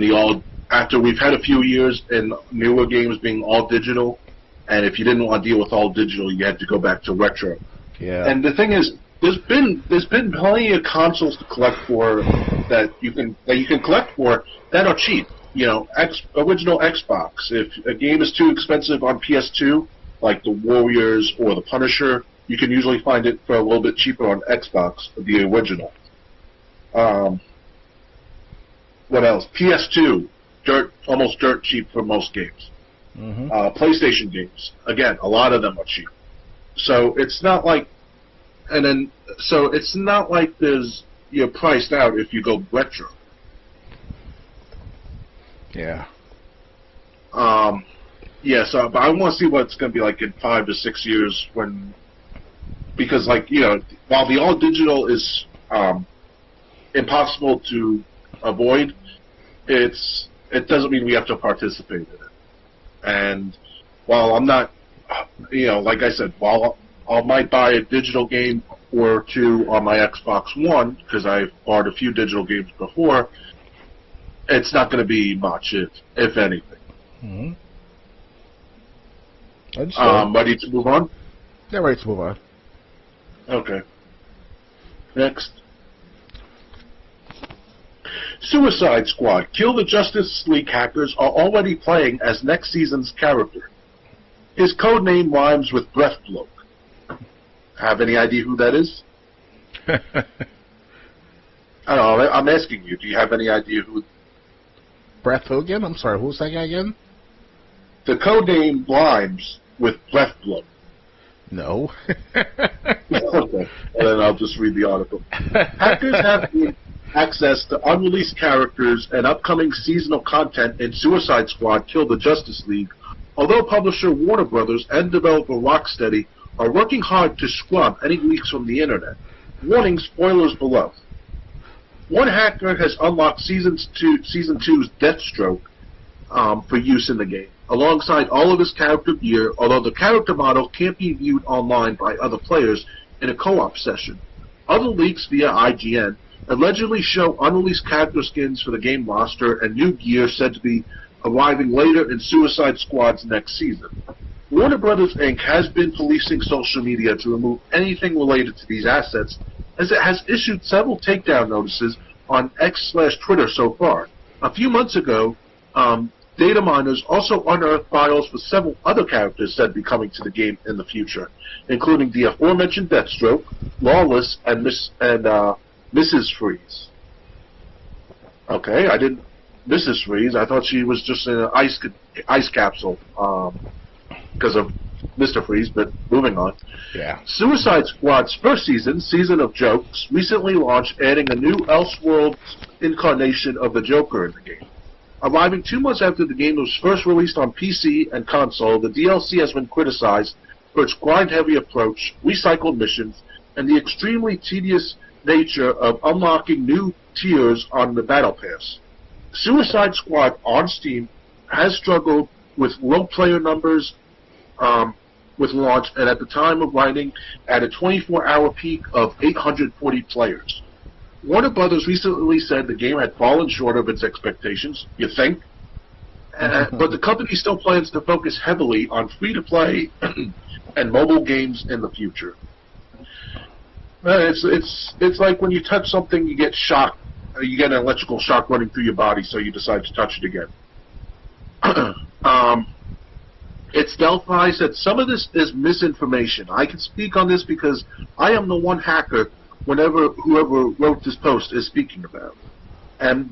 Speaker 1: newer games being all digital, and if you didn't want to deal with all digital, you had to go back to retro.
Speaker 2: Yeah.
Speaker 1: And the thing is, there's been plenty of consoles to collect for that you can collect for that are cheap. Original Xbox. If a game is too expensive on PS2, like the Warriors or the Punisher, you can usually find it for a little bit cheaper on Xbox, the original. What else? PS2, almost dirt cheap for most games.
Speaker 2: Mm-hmm.
Speaker 1: PlayStation games, again, a lot of them are cheap. So it's not like. It's not like you're priced out if you go retro.
Speaker 2: Yeah.
Speaker 1: But I want to see what it's going to be like in 5 to 6 years because while the all digital is impossible to avoid, it doesn't mean we have to participate in it. And while I'm not, like I said, while I might buy a digital game or two on my Xbox One, because I've bought a few digital games before, it's not going to be much, if anything.
Speaker 2: Mm-hmm.
Speaker 1: Ready to move on?
Speaker 2: Yeah, ready to move on.
Speaker 1: Okay. Next. Suicide Squad. Kill the Justice League hackers are already playing as next season's character. His code name rhymes with Breathbloke. Have any idea who that is? I don't know. I'm asking you. Do you have any idea who?
Speaker 2: Breath who again? I'm sorry. Who's that guy again?
Speaker 1: The code name rhymes with Breathbloke.
Speaker 2: No.
Speaker 1: Okay. And then I'll just read the article. Hackers have access to unreleased characters and upcoming seasonal content in Suicide Squad Kill the Justice League, although publisher Warner Brothers and developer Rocksteady are working hard to scrub any leaks from the internet. Warning, spoilers below. One hacker has unlocked Season 2's Deathstroke for use in the game, alongside all of his character gear, although the character model can't be viewed online by other players in a co-op session. Other leaks via IGN allegedly show unreleased character skins for the game roster and new gear said to be arriving later in Suicide Squad's next season. Warner Brothers Inc. has been policing social media to remove anything related to these assets, as it has issued several takedown notices on X/Twitter so far. A few months ago, data miners also unearthed files for several other characters said to be coming to the game in the future, including the aforementioned Deathstroke, Lawless, and Mrs. Freeze. Okay, I didn't... Mrs. Freeze, I thought she was just in an ice capsule because of Mr. Freeze, but moving on.
Speaker 2: Yeah.
Speaker 1: Suicide Squad's first season, Season of Jokes, recently launched, adding a new Elseworlds incarnation of the Joker in the game. Arriving 2 months after the game was first released on PC and console, the DLC has been criticized for its grind-heavy approach, recycled missions, and the extremely tedious nature of unlocking new tiers on the Battle Pass. Suicide Squad on Steam has struggled with low player numbers with launch, and at the time of writing, at a 24-hour peak of 840 players. Warner Brothers recently said the game had fallen short of its expectations, you think? But the company still plans to focus heavily on free-to-play and mobile games in the future. It's like when you touch something, you get shocked. You get an electrical shock running through your body, so you decide to touch it again. It's Delphi said some of this is misinformation. I can speak on this because I am the one hacker whoever wrote this post is speaking about. And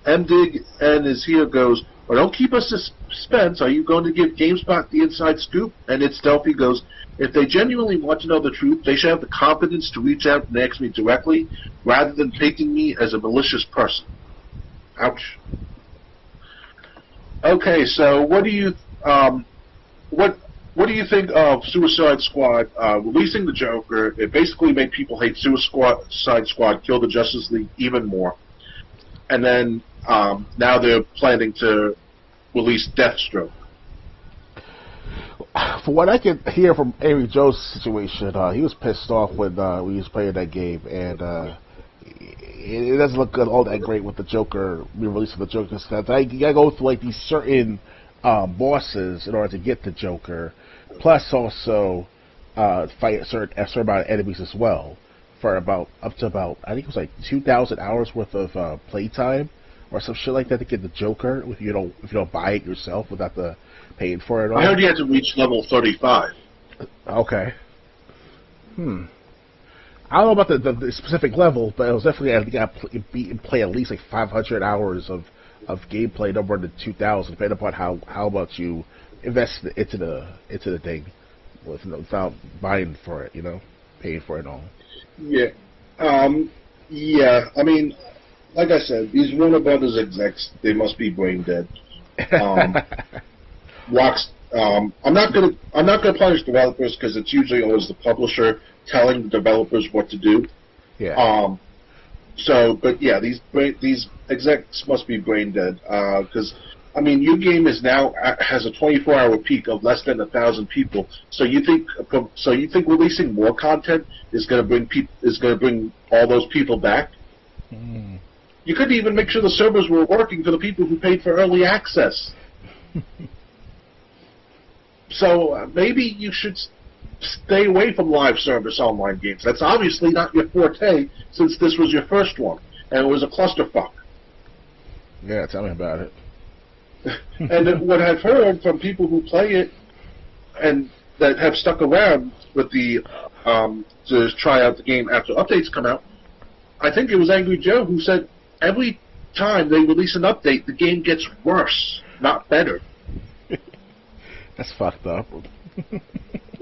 Speaker 1: MDig and is here goes, well, don't keep us suspense. Are you going to give GameSpot the inside scoop? And it's Delphi goes, if they genuinely want to know the truth, they should have the confidence to reach out and ask me directly, rather than taking me as a malicious person. Ouch. Okay, so what do you think of Suicide Squad releasing the Joker? It basically made people hate Suicide Squad, Kill the Justice League even more, and then now they're planning to release Deathstroke.
Speaker 2: From what I can hear from Avery Joe's situation, he was pissed off when he was playing that game, and it doesn't look all that great with the Joker, releasing the Joker stuff. You gotta go through like these certain bosses in order to get the Joker, plus also fight a certain amount of enemies as well, for up to about I think it was like 2,000 hours worth of playtime or some shit like that to get the Joker if you don't buy it yourself without the paying for it all.
Speaker 1: I heard you had to reach level 35.
Speaker 2: Okay. I don't know about the specific level, but it was definitely I got to play at least like 500 hours of gameplay, no more than 2,000, depending upon how much you invest into the thing, without buying for it, paying for it all.
Speaker 1: Yeah. Yeah. I mean, like I said, these Warner Brothers execs, they must be brain dead. I'm not gonna punish developers because it's usually always the publisher telling the developers what to do.
Speaker 2: Yeah.
Speaker 1: But yeah, these execs must be brain dead because I mean, your game is now has a 24-hour peak of less than 1,000 people. So you think releasing more content is going to bring all those people back?
Speaker 2: Mm.
Speaker 1: You couldn't even make sure the servers were working for the people who paid for early access. So maybe you should stay away from live service online games. That's obviously not your forte, since this was your first one, and it was a clusterfuck.
Speaker 2: Yeah, tell me about it.
Speaker 1: And what I've heard from people who play it and that have stuck around with the to try out the game after updates come out, I think it was Angry Joe who said every time they release an update, the game gets worse, not better.
Speaker 2: That's fucked up.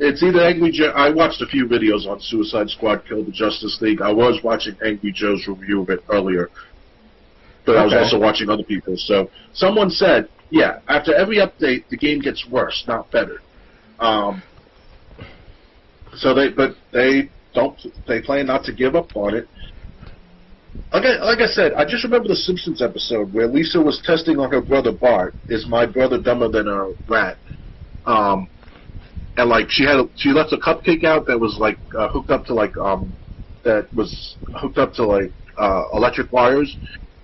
Speaker 1: It's either Angry Joe. I watched a few videos on Suicide Squad Kill the Justice League. I was watching Angry Joe's review of it earlier, but I was also watching other people's. So someone said, yeah, after every update, the game gets worse, not better. So they plan not to give up on it. Like I said, I just remember the Simpsons episode where Lisa was testing on her brother Bart. Is my brother dumber than a rat? And like she left a cupcake out that was like hooked up to electric wires,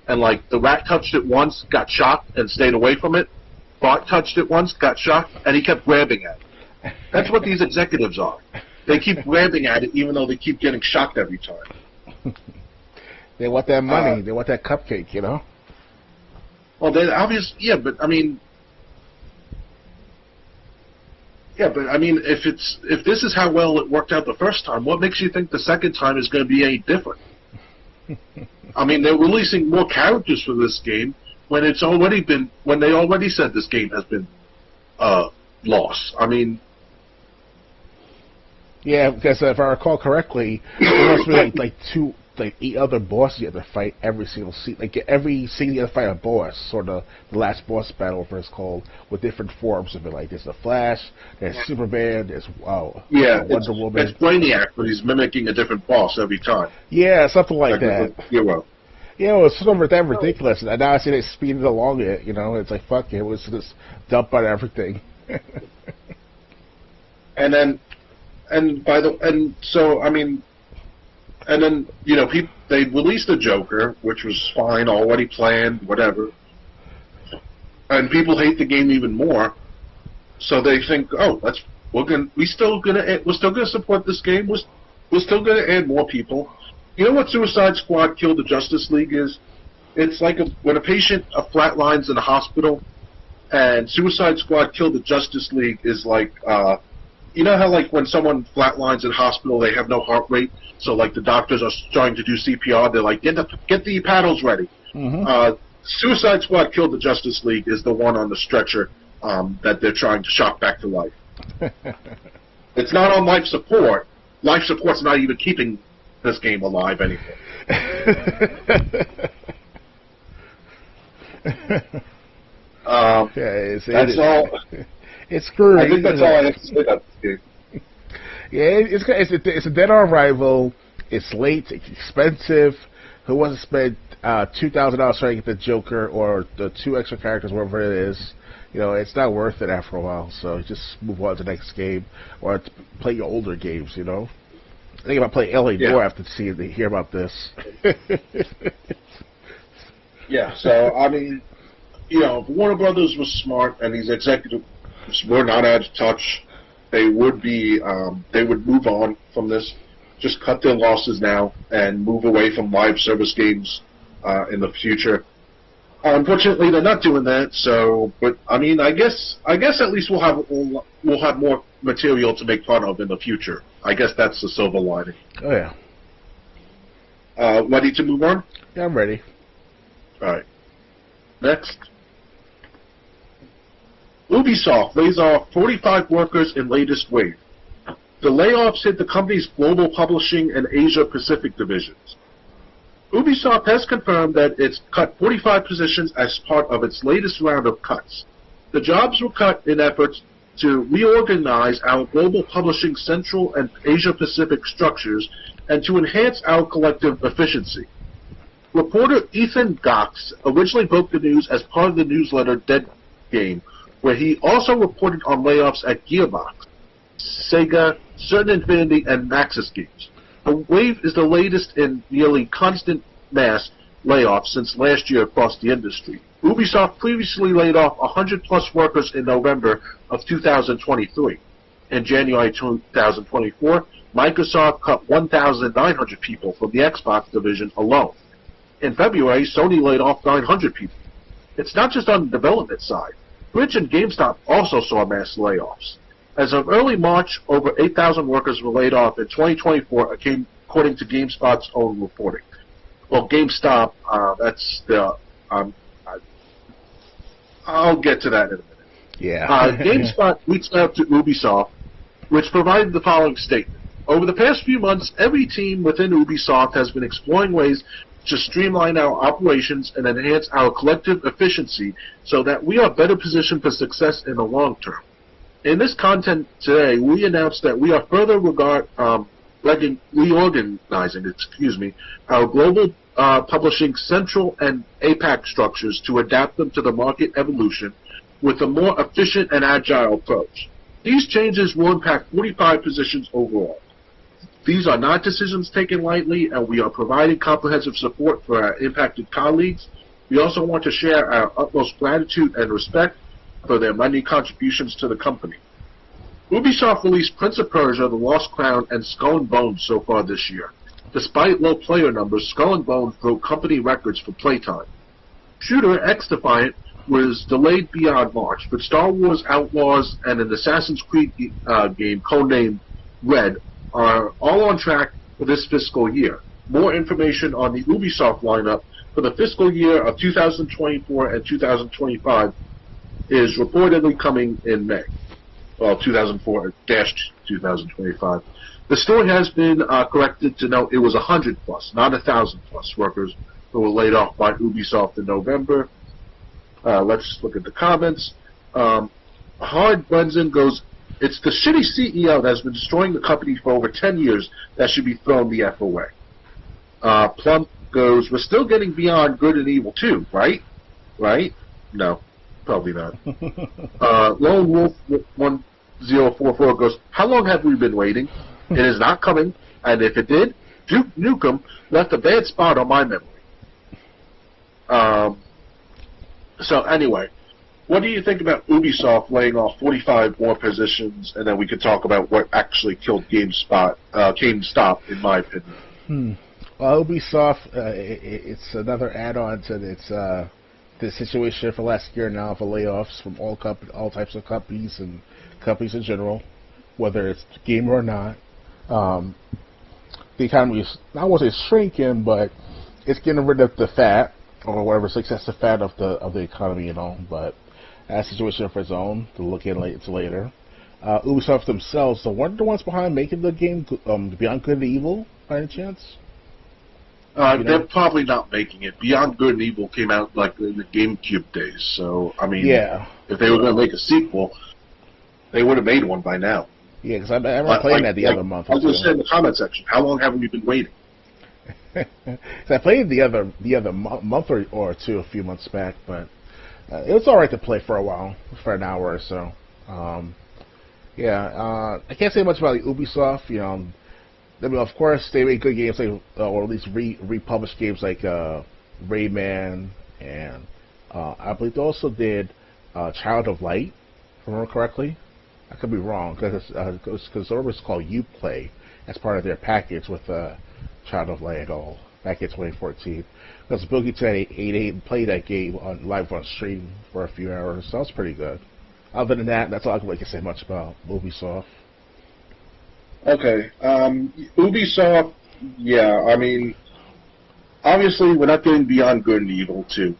Speaker 1: and like the rat touched it once, got shocked, and stayed away from it. Bart touched it once, got shocked, and he kept grabbing at it. That's what these executives are. They keep grabbing at it even though they keep getting shocked every time.
Speaker 2: They want that money. They want that cupcake, you know?
Speaker 1: Well, they obviously, yeah, but I mean, if this is how well it worked out the first time, what makes you think the second time is going to be any different? I mean, they're releasing more characters for this game when they already said this game has been lost. I mean, yeah,
Speaker 2: because if I recall correctly, there must be like 8 other bosses you have to fight every single scene. Like every scene you have to fight a boss, sort of the last boss battle, whatever it's called, with different forms of it. Like there's the Flash, there's Superman, there's Wonder Woman.
Speaker 1: It's Brainiac, but he's mimicking a different boss every time.
Speaker 2: Yeah, something like that.
Speaker 1: Hero.
Speaker 2: Yeah, it was sort of that ridiculous. And now I see they speeded along it. You know, it's like fuck it, was just dump on everything.
Speaker 1: And then, you know, they released the Joker, which was fine, already planned, whatever. And people hate the game even more, so they think, oh, we're still gonna support this game. We're still gonna add more people. You know what Suicide Squad Kill the Justice League is? It's like when a patient flatlines in a hospital, and Suicide Squad Kill the Justice League is like, you know how like when someone flatlines in a hospital, they have no heart rate. So, like, the doctors are trying to do CPR. They're like, get the paddles ready.
Speaker 2: Mm-hmm.
Speaker 1: Suicide Squad Kill the Justice League is the one on the stretcher that they're trying to shock back to life. It's not on life support. Life support's not even keeping this game alive anymore. That's all.
Speaker 2: It's screwed.
Speaker 1: I think that's all I have to say about this game.
Speaker 2: Yeah, it's a dead-on arrival. It's late. It's expensive. Who wants to spend $2,000 trying to get the Joker or the 2 extra characters, whatever it is? You know, it's not worth it after a while. So just move on to the next game or play your older games. You know, I think if I play LA more after hear about this.
Speaker 1: Yeah. So I mean, you know, if Warner Brothers was smart and these executives were not out of touch, they would move on from this, just cut their losses now and move away from live service games in the future. Unfortunately, they're not doing that. So, but I mean, I guess at least we'll have more material to make fun of in the future. I guess that's the silver lining.
Speaker 2: Oh yeah.
Speaker 1: Ready to move on?
Speaker 2: Yeah, I'm ready.
Speaker 1: All right. Next. Ubisoft lays off 45 workers in latest wave. The layoffs hit the company's global publishing and Asia-Pacific divisions. Ubisoft has confirmed that it's cut 45 positions as part of its latest round of cuts. The jobs were cut in efforts to reorganize our global publishing Central and Asia-Pacific structures and to enhance our collective efficiency. Reporter Ethan Gox originally broke the news as part of the newsletter Dead Game, where he also reported on layoffs at Gearbox, Sega, Certain Infinity, and Maxis Games. The wave is the latest in nearly constant mass layoffs since last year across the industry. Ubisoft previously laid off 100-plus workers in November of 2023. In January 2024, Microsoft cut 1,900 people from the Xbox division alone. In February, Sony laid off 900 people. It's not just on the development side. Twitch and GameStop also saw mass layoffs. As of early March, over 8,000 workers were laid off in 2024, according to GameSpot's own reporting. Well, GameStop, that's the... I'll get to that in a minute.
Speaker 2: Yeah.
Speaker 1: GameSpot reached out to Ubisoft, which provided the following statement. Over the past few months, every team within Ubisoft has been exploring ways to streamline our operations and enhance our collective efficiency so that we are better positioned for success in the long term. In this content today, we announced that we are further reorganizing our global publishing central and APAC structures to adapt them to the market evolution with a more efficient and agile approach. These changes will impact 45 positions overall. These are not decisions taken lightly, and we are providing comprehensive support for our impacted colleagues. We also want to share our utmost gratitude and respect for their many contributions to the company. Ubisoft released Prince of Persia, The Lost Crown, and Skull and Bones so far this year. Despite low player numbers, Skull and Bones broke company records for playtime. Shooter X-Defiant was delayed beyond March, but Star Wars Outlaws and an Assassin's Creed game codenamed Red are all on track for this fiscal year. More information on the Ubisoft lineup for the fiscal year of 2024 and 2025 is reportedly coming in May. Well, 2004-2025. The story has been corrected to note it was 100-plus, not 1,000-plus workers who were laid off by Ubisoft in November. Let's look at the comments. Hard Brenzen goes, it's the shitty CEO that has been destroying the company for over 10 years that should be thrown the F away. Plump goes, we're still getting beyond good and evil too, right? Right? No, probably not. Lone Wolf 1044 goes, how long have we been waiting? It is not coming, and if it did, Duke Nukem left a bad spot on my memory. So anyway, what do you think about Ubisoft laying off 45 more positions, and then we could talk about what actually killed GameStop, in my opinion.
Speaker 2: Well, Ubisoft, it's another add-on to the situation for last year now for layoffs from all types of companies and companies in general, whether it's gamer or not. The economy is, I won't say shrinking, but it's getting rid of the fat, or whatever successive fat of the economy, but a situation of its own to look into later. Ubisoft themselves, so weren't the ones behind making the game Beyond Good and Evil, by any chance?
Speaker 1: They're probably not making it. Beyond Good and Evil came out like in the GameCube days, so I mean, if they were going to make a sequel, they would have made one by now.
Speaker 2: Yeah, because I remember playing that the other month.
Speaker 1: I was going to say in the comment section, how long haven't you been waiting?
Speaker 2: I played the other month or two a few months back, but it was all right to play for a while, for an hour or so. I can't say much about Ubisoft. I mean, of course, they make good games, or at least republished games like Rayman, and I believe they also did Child of Light, if I remember correctly. I could be wrong, because it was called Uplay as part of their package with Child of Light all back in 2014. Because Boogie 1088 played that game live on stream for a few hours, so that was pretty good. Other than that, that's all I can really say much about Ubisoft.
Speaker 1: Okay, Ubisoft, I mean, obviously we're not getting Beyond Good and Evil 2.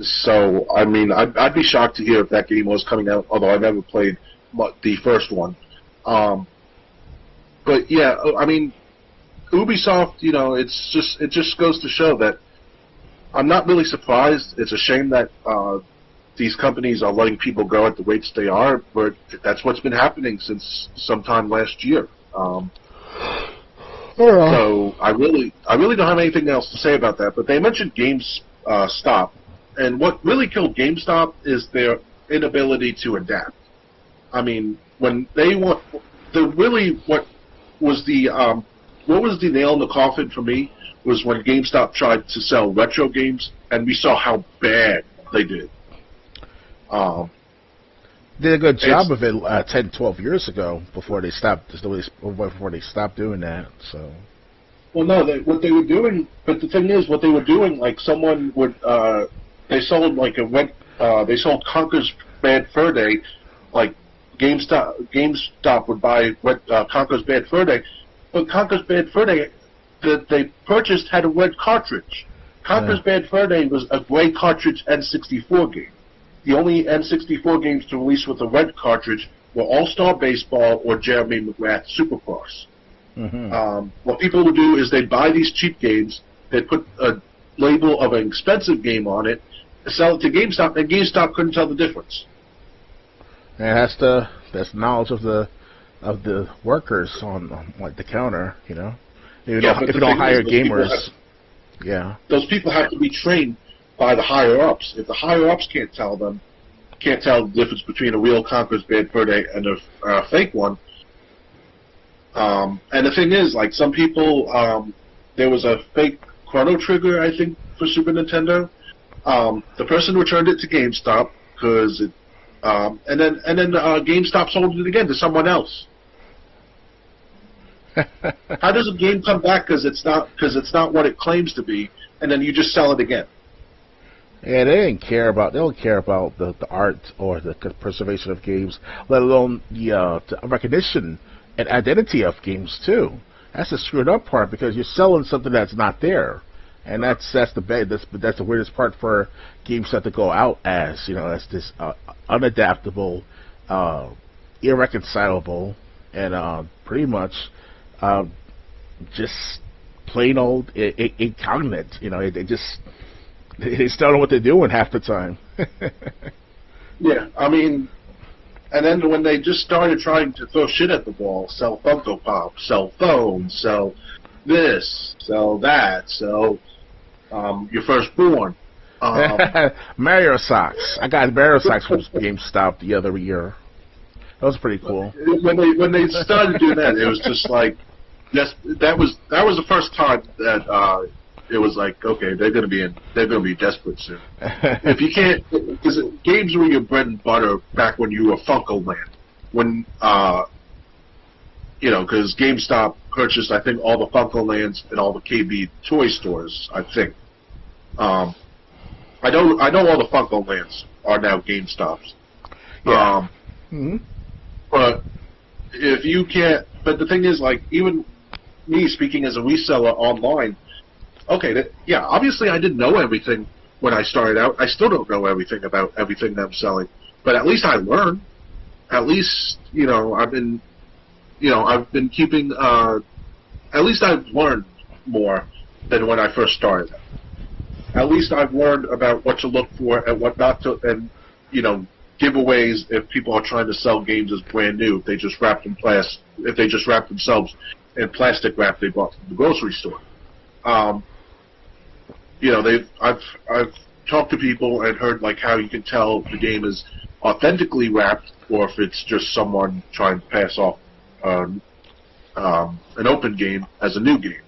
Speaker 1: So, I mean, I'd be shocked to hear if that game was coming out, although I've never played the first one. But yeah, I mean, Ubisoft, it just goes to show that I'm not really surprised. It's a shame that these companies are letting people go at the rates they are, but that's what's been happening since sometime last year. So I really don't have anything else to say about that. But they mentioned GameStop, and what really killed GameStop is their inability to adapt. I mean, when they what was the nail in the coffin for me was when GameStop tried to sell retro games, and we saw how bad they did.
Speaker 2: Did a good job of it 10, 12 years ago before they stopped doing that. So.
Speaker 1: Well, no, what they were doing, but the thing is, what they were doing, like someone would, they sold they sold Conker's Bad Fur Day, like GameStop would buy Conker's Bad Fur Day, but Conker's Bad Fur Day that they purchased had a red cartridge. Conker's Bad Fur Day was a gray cartridge N64 game. The only N64 games to release with a red cartridge were All-Star Baseball or Jeremy McGrath Supercross. Mm-hmm. What people would do is they'd buy these cheap games, they'd put a label of an expensive game on it, sell it to GameStop, and GameStop couldn't tell the difference.
Speaker 2: And that's knowledge of the workers on like the counter, you know. If you don't hire gamers,
Speaker 1: those people have to be trained by the higher ups. If the higher ups can't tell the difference between a real Conker's Bad Fur Day and a fake one. And the thing is, like some people, there was a fake Chrono Trigger, I think, for Super Nintendo. The person returned it to GameStop because it, and then GameStop sold it again to someone else. How does a game come back because it's not what it claims to be, and then you just sell it again?
Speaker 2: Yeah, they don't care about the art or the preservation of games, let alone the recognition and identity of games too. That's the screwed up part because you're selling something that's not there, and that's the weirdest part for games that to go out as as this unadaptable, irreconcilable, and pretty much just plain old incognite. They just don't know what they're doing half the time.
Speaker 1: Yeah, I mean, and then when they just started trying to throw shit at the wall, sell Funko Pop, sell phones, sell this, sell that, sell your firstborn.
Speaker 2: Mario socks. I got Mario socks from GameStop the other year. That was pretty cool.
Speaker 1: When they started doing that, it was just like, that was the first time that it was like, okay, they're gonna be desperate soon. If you can't, because games were your bread and butter back when you were Funko Land, when because GameStop purchased, I think, all the Funko Lands and all the KB toy stores. I think. I know all the Funko Lands are now GameStops.
Speaker 2: Yeah.
Speaker 1: But if you can't, but the thing is, like, even me speaking as a reseller online. Okay, obviously I didn't know everything when I started out. I still don't know everything about everything that I'm selling, but at least I learned. At least, I've been keeping, at least I've learned more than when I first started. At least I've learned about what to look for and what not to, and, giveaways if people are trying to sell games as brand new, if they just wrap themselves in plastic wrap they bought from the grocery store. I've talked to people and heard like how you can tell if the game is authentically wrapped or if it's just someone trying to pass off an open game as a new game.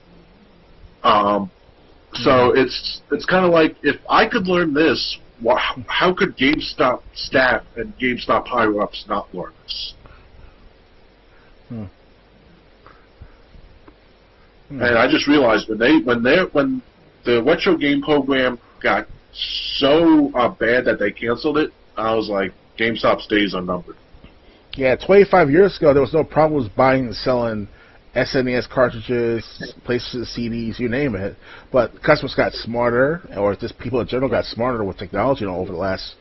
Speaker 1: So it's kind of like, if I could learn this, how could GameStop staff and GameStop higher ups not learn this? And I just realized when the retro game program got so bad that they canceled it, I was like, GameStop's days are numbered.
Speaker 2: Yeah, 25 years ago, there was no problems buying and selling SNES cartridges, PlayStation CDs, you name it. But customers got smarter, or just people in general got smarter with technology over the last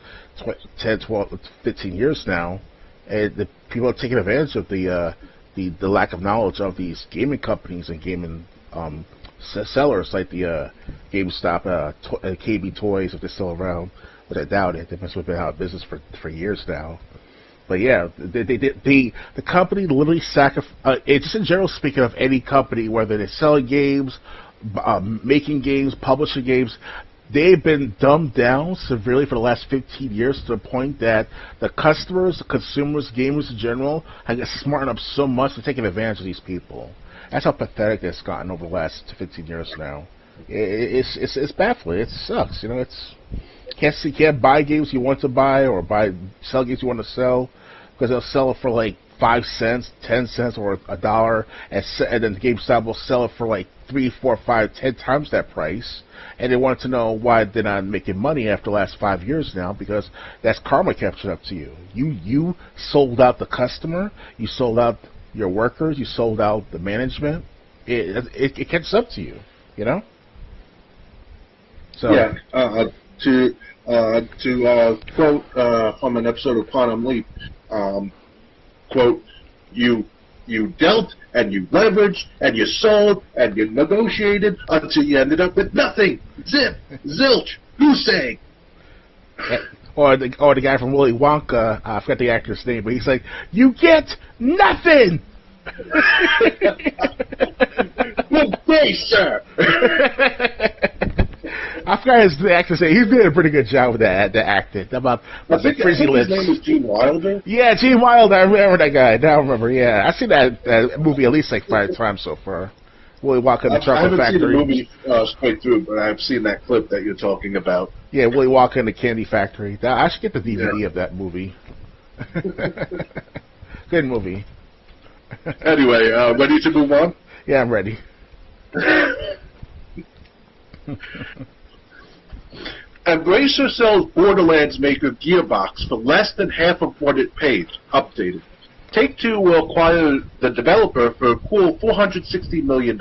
Speaker 2: 10, 12, 15 years now. And the people are taking advantage of the lack of knowledge of these gaming companies and gaming sellers like the GameStop, KB Toys, if they're still around, but I doubt it. They must have been out of business for years now. But yeah, the company literally sacrificed. Just in general, speaking of any company, whether they're selling games, making games, publishing games, they've been dumbed down severely for the last 15 years to the point that the customers, the consumers, gamers in general, have got smartened up so much to taking advantage of these people. That's how pathetic it's gotten over the last 15 years now. It's baffling. It sucks. Can't buy games you want to buy or sell games you want to sell because they'll sell it for like 5 cents, 10 cents, or $1, and then GameStop will sell it for like 3, 4, 5, 10 times that price. And they wanted to know why they're not making money after the last 5 years now, because that's karma catching up to you. You sold out the customer, you sold out your workers, you sold out the management. It catches up to you, So
Speaker 1: yeah, to quote from an episode of Quantum Leap, quote, you dealt and you leveraged and you sold and you negotiated until you ended up with nothing. Zip, zilch, goose egg.
Speaker 2: Or the guy from Willy Wonka, I forgot the actor's name, but he's like, you get nothing!
Speaker 1: Good day, sir!
Speaker 2: I forgot the actor's name. He's doing a pretty good job with the acting. About the frizzy lips.
Speaker 1: His name is Gene Wilder?
Speaker 2: Yeah, Gene Wilder. I remember that guy. Now I remember, yeah. I've seen that movie at least like 5 times so far. Willy Wonka and the Chocolate Factory. I haven't seen the
Speaker 1: movie straight through, but I've seen that clip that you're talking about.
Speaker 2: Yeah, Willy Wonka and the Candy Factory. I should get the DVD of that movie. Good movie.
Speaker 1: Anyway, ready to move on?
Speaker 2: Yeah, I'm ready.
Speaker 1: Embracer sells Borderlands maker Gearbox for less than half of what it paid. Updated. Take-Two will acquire the developer for a cool $460 million.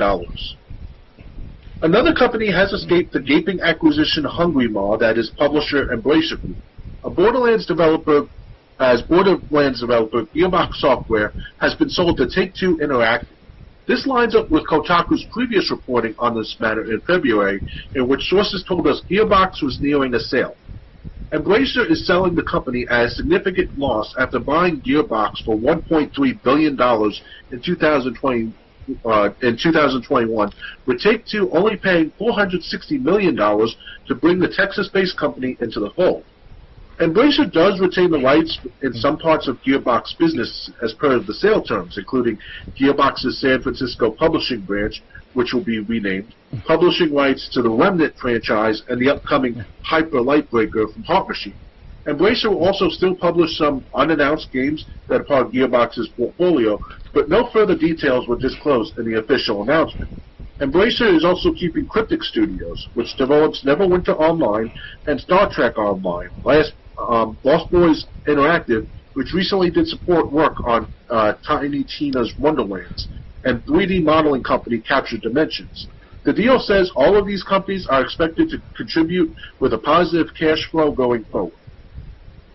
Speaker 1: Another company has escaped the gaping acquisition hungry maw that is publisher Embracer Group. Borderlands developer Gearbox Software has been sold to Take-Two Interactive. This lines up with Kotaku's previous reporting on this matter in February, in which sources told us Gearbox was nearing a sale. Embracer is selling the company at a significant loss after buying Gearbox for $1.3 billion in 2021, with Take-Two only paying $460 million to bring the Texas-based company into the fold. Embracer does retain the rights in some parts of Gearbox business as per the sale terms, including Gearbox's San Francisco publishing branch, which will be renamed, publishing rights to the Remnant franchise, and the upcoming Hyper Lightbreaker from Heart Machine. Embracer will also still publish some unannounced games that are part of Gearbox's portfolio, but no further details were disclosed in the official announcement. Embracer is also keeping Cryptic Studios, which develops Neverwinter Online and Star Trek Online, Lost Boys Interactive, which recently did support work on Tiny Tina's Wonderlands, and 3D modeling company Captured Dimensions. The deal says all of these companies are expected to contribute with a positive cash flow going forward.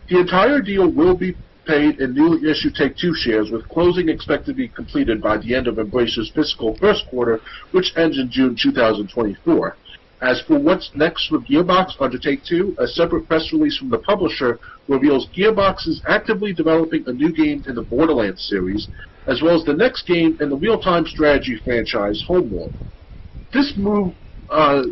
Speaker 1: The entire deal will be paid in newly issued Take-Two shares, with closing expected to be completed by the end of Embracer's fiscal first quarter, which ends in June 2024. As for what's next with Gearbox under Take-Two, a separate press release from the publisher reveals Gearbox is actively developing a new game in the Borderlands series, as well as the next game in the real-time strategy franchise Homeworld. This move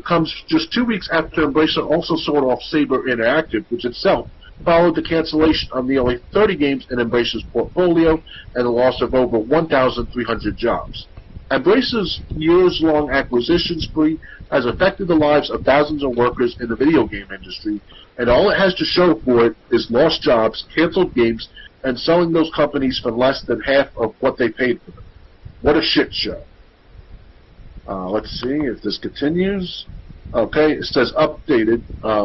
Speaker 1: comes just 2 weeks after Embracer also sold off Saber Interactive, which itself followed the cancellation of nearly 30 games in Embracer's portfolio and the loss of over 1,300 jobs. Embracer's years-long acquisition spree has affected the lives of thousands of workers in the video game industry, and all it has to show for it is lost jobs, canceled games, and selling those companies for less than half of what they paid for them. What a shit show. Let's see if this continues. Okay, it says updated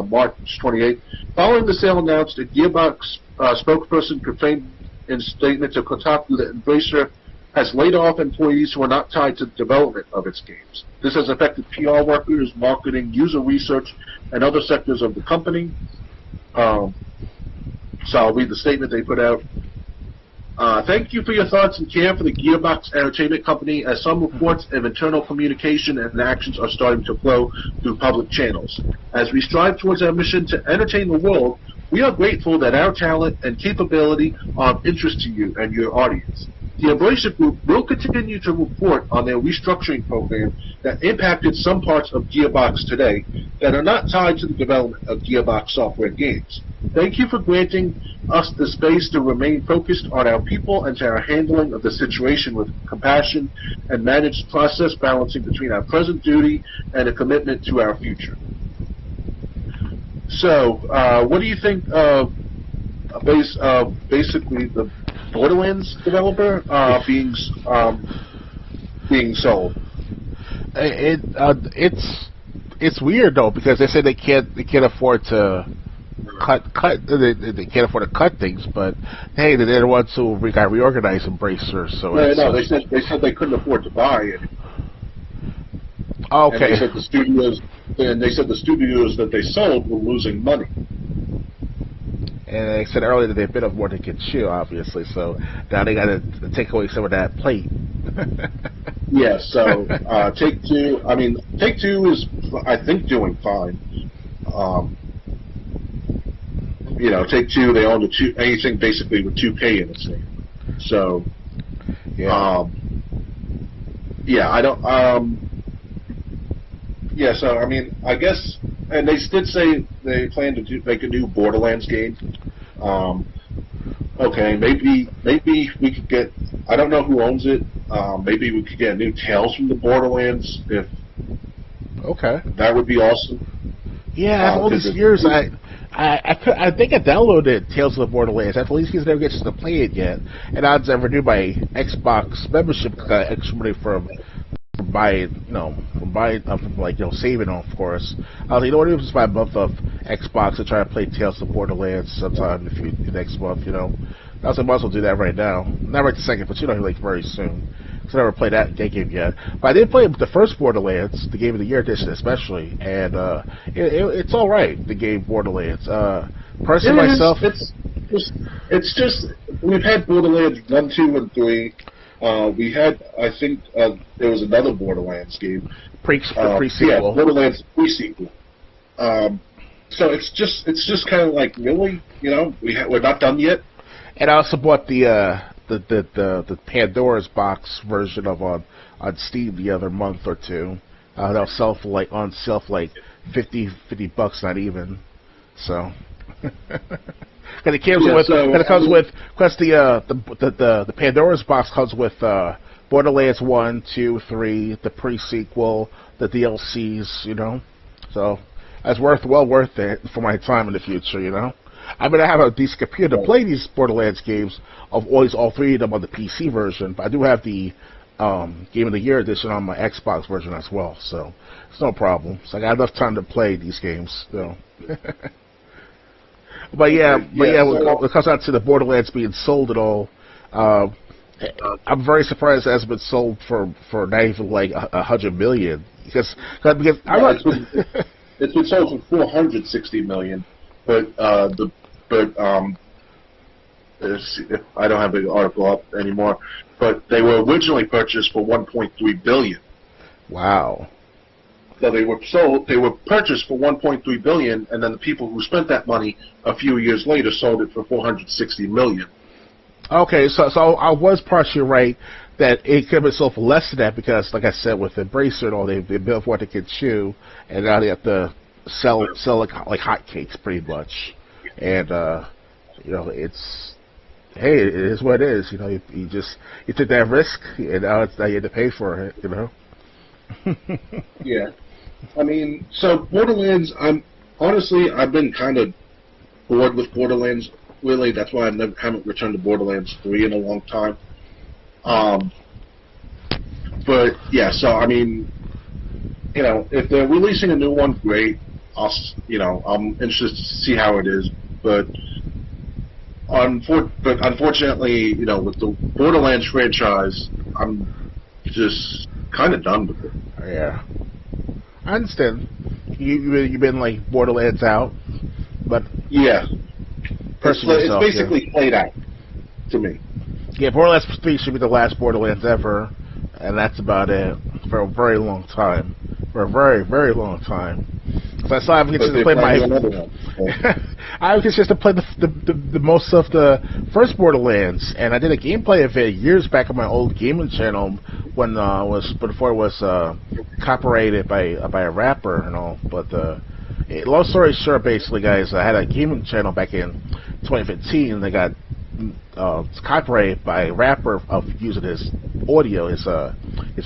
Speaker 1: March 28th. Following the sale announced, a Gearbox spokesperson proclaimed in a statement to Kotaku that Embracer has laid off employees who are not tied to the development of its games. This has affected PR workers, marketing, user research, and other sectors of the company. So I'll read the statement they put out. Thank you for your thoughts and care for the Gearbox Entertainment Company, as some reports of internal communication and actions are starting to flow through public channels. As we strive towards our mission to entertain the world, We are grateful that our talent and capability are of interest to you and your audience. The Embracer Group will continue to report on their restructuring program that impacted some parts of Gearbox today that are not tied to the development of Gearbox software games. Thank you for granting us the space to remain focused on our people and to our handling of the situation with compassion and managed process balancing between our present duty and a commitment to our future. So, what do you think of basically the Borderlands developer being sold?
Speaker 2: It's weird though, because they say they can't afford to they can't afford to cut things, but hey, they're the ones who got reorganized Embracer. So
Speaker 1: no, they said they couldn't afford to buy it.
Speaker 2: Okay.
Speaker 1: And they said the studios that they sold were losing money.
Speaker 2: And they said earlier that they've bit off more than they can chew, obviously. So now they got to take away some of that plate.
Speaker 1: Yeah. So Take-Two. I mean, Take-Two is, I think, doing fine. Take-Two, they own anything basically with 2K in its name. So,
Speaker 2: yeah.
Speaker 1: I don't. Yeah, so I mean, I guess, and they did say they plan to make a new Borderlands game. Okay, maybe we could get. I don't know who owns it. Maybe we could get a new Tales from the Borderlands.
Speaker 2: Okay,
Speaker 1: that would be awesome.
Speaker 2: Yeah, after all these years, I think I downloaded Tales of the Borderlands. After all these years, I never get to play it yet. And odds ever do my Xbox membership got extra money from saving, of course. I was like, what if it's my month of Xbox to try to play Tales of Borderlands sometime next month, I was like, I might as well do that right now. Not right this second, but very soon. Because I never played that game yet. But I did play the first Borderlands, the Game of the Year edition especially, and it's all right, the game Borderlands. Personally, myself...
Speaker 1: It's just, we've had Borderlands 1, 2, and 3. We had, I think, there was another Borderlands game.
Speaker 2: Pre-sequel.
Speaker 1: Yeah, Borderlands pre-sequel. So it's just kind of like, really, we're not done yet.
Speaker 2: And I also bought the Pandora's Box version of on Steam the other month or two. They'll sell for on sale for $50, not even. So. And it comes the Pandora's Box comes with Borderlands 1, 2, 3, the pre-sequel, the DLCs, So it's well worth it for my time in the future, I mean, I have a decent computer to play these Borderlands games, all three of them on the PC version, but I do have the Game of the Year edition on my Xbox version as well, so it's no problem. So I got enough time to play these games, But when it comes out to the Borderlands being sold at all, I'm very surprised it hasn't been sold for not even $100 million because
Speaker 1: it's been sold for $460 million, but I don't have the article up anymore, but they were originally purchased for $1.3 billion.
Speaker 2: Wow.
Speaker 1: So they were purchased for $1.3 billion, and then the people who spent that money a few years later sold it for $460 million.
Speaker 2: Okay, so I was partially right that it could have been sold for less than that because, like I said, with Embracer and all, they built what they could chew, and now they have to sell like hotcakes pretty much. And it is what it is. You took that risk, and now you have to pay for it.
Speaker 1: Yeah. I mean, so Borderlands, I've been kind of bored with Borderlands, really. That's why I haven't returned to Borderlands 3 in a long time. But, yeah, so, I mean, if they're releasing a new one, great. I'm interested to see how it is. But unfortunately, with the Borderlands franchise, I'm just kind of done with it.
Speaker 2: Yeah. I understand. You've been Borderlands out, but
Speaker 1: yeah, it's basically played out to me.
Speaker 2: Yeah, Borderlands 3 should be the last Borderlands ever, and that's about it for a very long time. For a very, very long time. So I still haven't get to play my. I was just to play the most of the first Borderlands, and I did a gameplay of it years back on my old gaming channel when before it was copyrighted by a rapper and all. But long story short, basically, guys, I had a gaming channel back in 2015, and they got copyrighted by a rapper of using his audio, his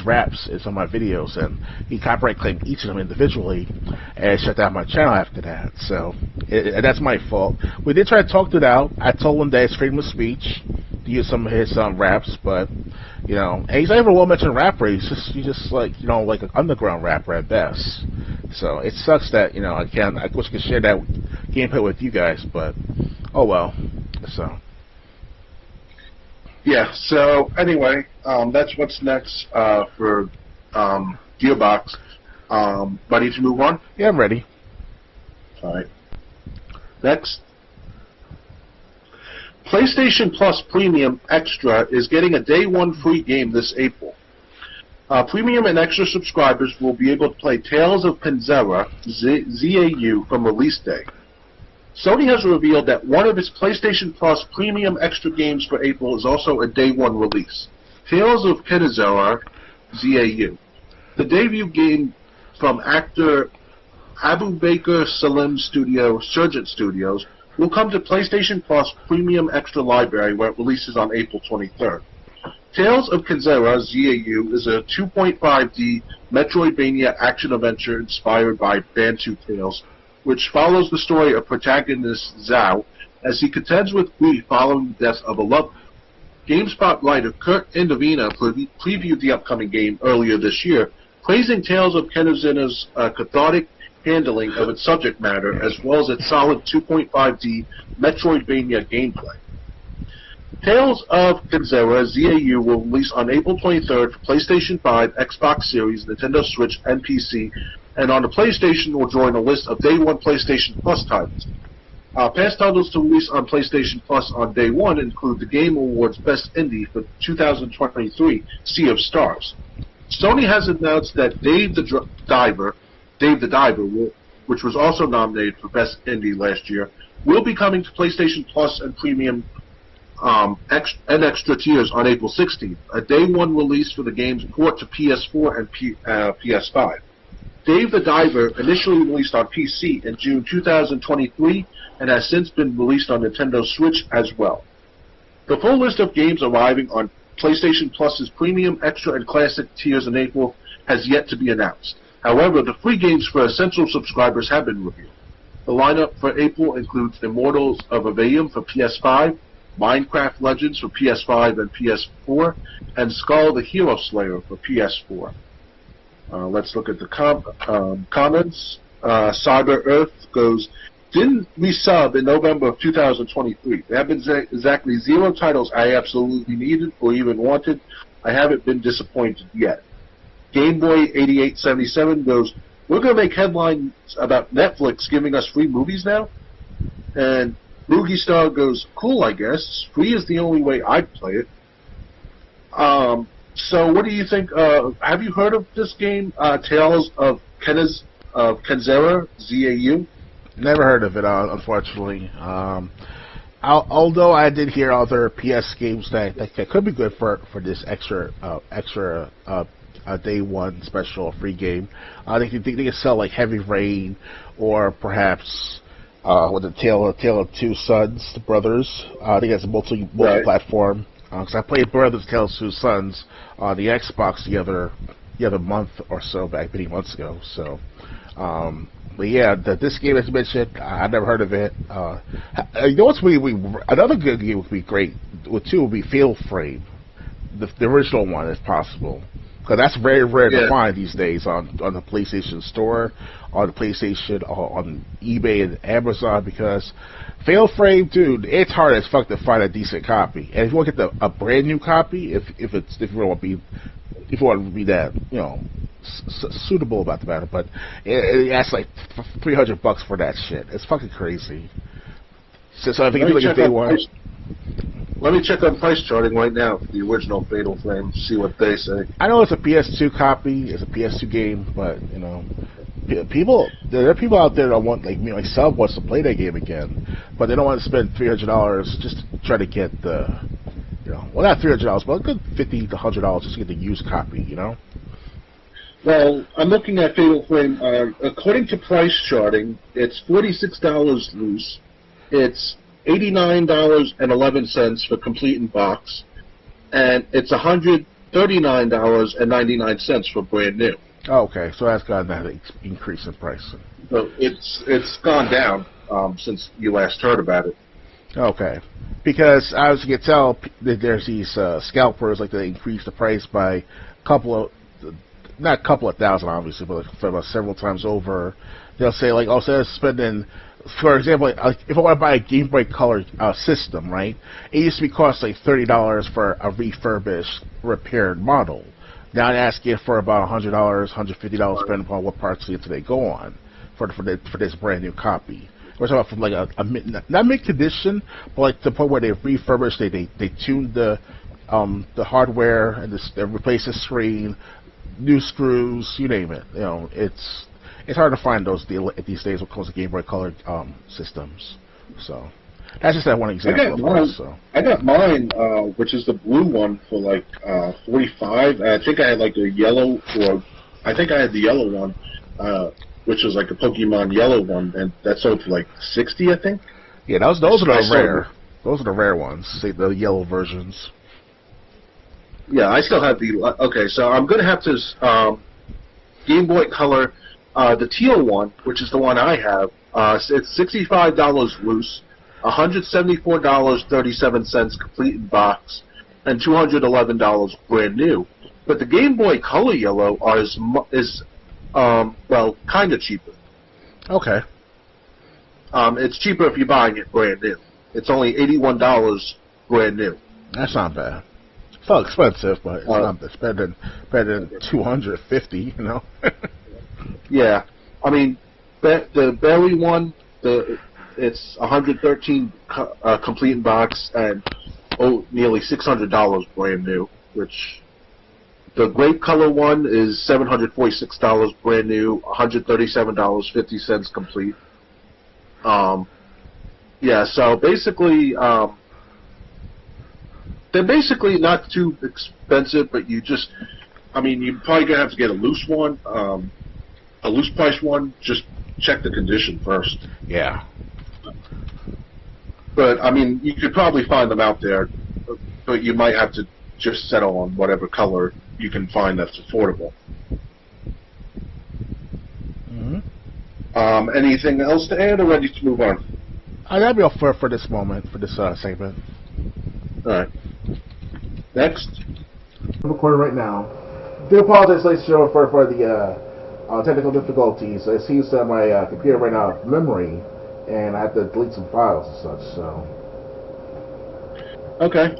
Speaker 2: raps, it's on my videos, and he copyright claimed each of them individually, and shut down my channel after that. So that's my fault. We did try to talk it out. I told him that it's freedom of speech to use some of his raps, but and he's not even a well-mentioned rapper. He's just like like an underground rapper at best. So it sucks that I wish I could share that gameplay with you guys, but oh well. So.
Speaker 1: Yeah, so anyway, that's what's next for Gearbox. Ready to move on?
Speaker 2: Yeah, I'm ready.
Speaker 1: All right. Next. PlayStation Plus Premium Extra is getting a day one free game this April. Premium and Extra subscribers will be able to play Tales of Panzera ZAU from release day. Sony has revealed that one of its PlayStation Plus Premium Extra games for April is also a Day 1 release, Tales of Panzera ZAU. The debut game from actor Abu Bakr Salim's studio, Surgent Studios, will come to PlayStation Plus Premium Extra Library where it releases on April 23rd. Tales of Panzera ZAU is a 2.5D Metroidvania action-adventure inspired by Bantu Tales, which follows the story of protagonist Zhao as he contends with grief following the death of a loved one. GameSpot writer Kurt Indovina previewed the upcoming game earlier this year, praising Tales of Panzera's cathartic handling of its subject matter as well as its solid 2.5D Metroidvania gameplay. Tales of Panzera ZAU will release on April 23rd for PlayStation 5, Xbox Series, Nintendo Switch, and PC, and on the PlayStation will join a list of Day 1 PlayStation Plus titles. Past titles to release on PlayStation Plus on Day 1 include the Game Awards Best Indie for 2023, Sea of Stars. Sony has announced that Dave the Diver, which was also nominated for Best Indie last year, will be coming to PlayStation Plus and Premium and Extra tiers on April 16th, a Day 1 release for the game's port to PS4 and PS5. Dave the Diver initially released on PC in June 2023 and has since been released on Nintendo Switch as well. The full list of games arriving on PlayStation Plus's Premium, Extra, and Classic tiers in April has yet to be announced. However, the free games for Essential subscribers have been revealed. The lineup for April includes Immortals of Aveum for PS5, Minecraft Legends for PS5 and PS4, and Skull the Hero Slayer for PS4. Let's look at the comments. Cyber Earth goes, didn't resub in November of 2023. There have been exactly 0 titles I absolutely needed or even wanted. I haven't been disappointed yet. GameBoy8877 goes, we're going to make headlines about Netflix giving us free movies now? And Boogie Star goes, cool, I guess. Free is the only way I'd play it. So what do you think? Have you heard of this game, Tales of Panzera ZAU?
Speaker 2: Never heard of it, unfortunately. Although I did hear other PS games that could be good for this extra Day 1 special free game. They could sell like Heavy Rain, or perhaps with the Tale of Two Sons, the brothers. I think that's a multi-platform. Because I played Brothers Tale of Two Sons on the Xbox the other month or so, back many months ago. So, but yeah, this game as mentioned, I never heard of it. You know what's another good game would be great. Would be Fatal Frame, the original one, if possible. Because that's very rare to find these days on the PlayStation Store, on the PlayStation, on eBay and Amazon. Because Fatal Frame, dude, it's hard as fuck to find a decent copy. And if you want to get a brand new copy, if you want to be that suitable about the matter, but it asks like $300 for that shit. It's fucking crazy. So if you look at Day 1.
Speaker 1: Let me check on price charting right now for the original Fatal Frame, see what they say.
Speaker 2: I know it's a PS2 copy, it's a PS2 game, but, There are people out there that want, like me, myself, wants to play that game again, but they don't want to spend $300 just to try to get the, well, not $300, but a good $50 to $100 just to get the used copy,
Speaker 1: Well, I'm looking at Fatal Frame. According to price charting, it's $46 loose. It's $89.11 for complete in box, and it's $139.99 for brand new.
Speaker 2: Oh, okay, so that's got that increase in price.
Speaker 1: So it's gone down since you last heard about it.
Speaker 2: Okay, because as you can tell, there's these scalpers, like they increase the price by not a couple of thousand, obviously, but about several times over. They'll say, like, instead of spending, for example, if I want to buy a Game Boy Color system, right, it used to cost like $30 for a refurbished, repaired model. Now they're asking for about $100, $150, depending upon what parts they go on for this brand new copy. We're talking about from like a not mid condition, but like the point where they refurbished, they tuned the hardware and they replaced the screen, new screws, you name it. It's hard to find those these days when it comes to Game Boy Color systems. So that's just that one example.
Speaker 1: I got mine, which is the blue one, for like $45. I think I had like a yellow, I think I had the yellow one, which was like a Pokemon yellow one, and that sold for like $60, I think.
Speaker 2: Yeah, those are the rare. Those are the rare ones. Say the yellow versions.
Speaker 1: Yeah, I still have the. Okay, so I'm gonna have to Game Boy Color, the teal one, which is the one I have. It's $65 loose, $174.37 complete in box, and $211 brand new. But the Game Boy Color yellow is kind of cheaper.
Speaker 2: Okay.
Speaker 1: It's cheaper if you're buying it brand new. It's only $81 brand new.
Speaker 2: That's not bad. It's not expensive, but it's not better than $250.
Speaker 1: Yeah, I mean, the berry one, it's $113 complete in box and nearly $600 brand new. Which the grape color one is $746 brand new, $137.50 complete. Yeah, so basically, they're basically not too expensive, but you're probably gonna have to get a loose one, a loose price one. Just check the condition first.
Speaker 2: Yeah.
Speaker 1: But I mean, you could probably find them out there, but you might have to just settle on whatever color you can find that's affordable.
Speaker 2: Mm-hmm.
Speaker 1: Anything else to add, or ready to move on?
Speaker 2: That'd be all for this moment, for this segment.
Speaker 1: All right. Next.
Speaker 2: I'm recording right now. Do apologize, ladies and gentlemen, for the technical difficulties. It seems that my computer ran out of memory, and I have to delete some files and such. So.
Speaker 1: Okay.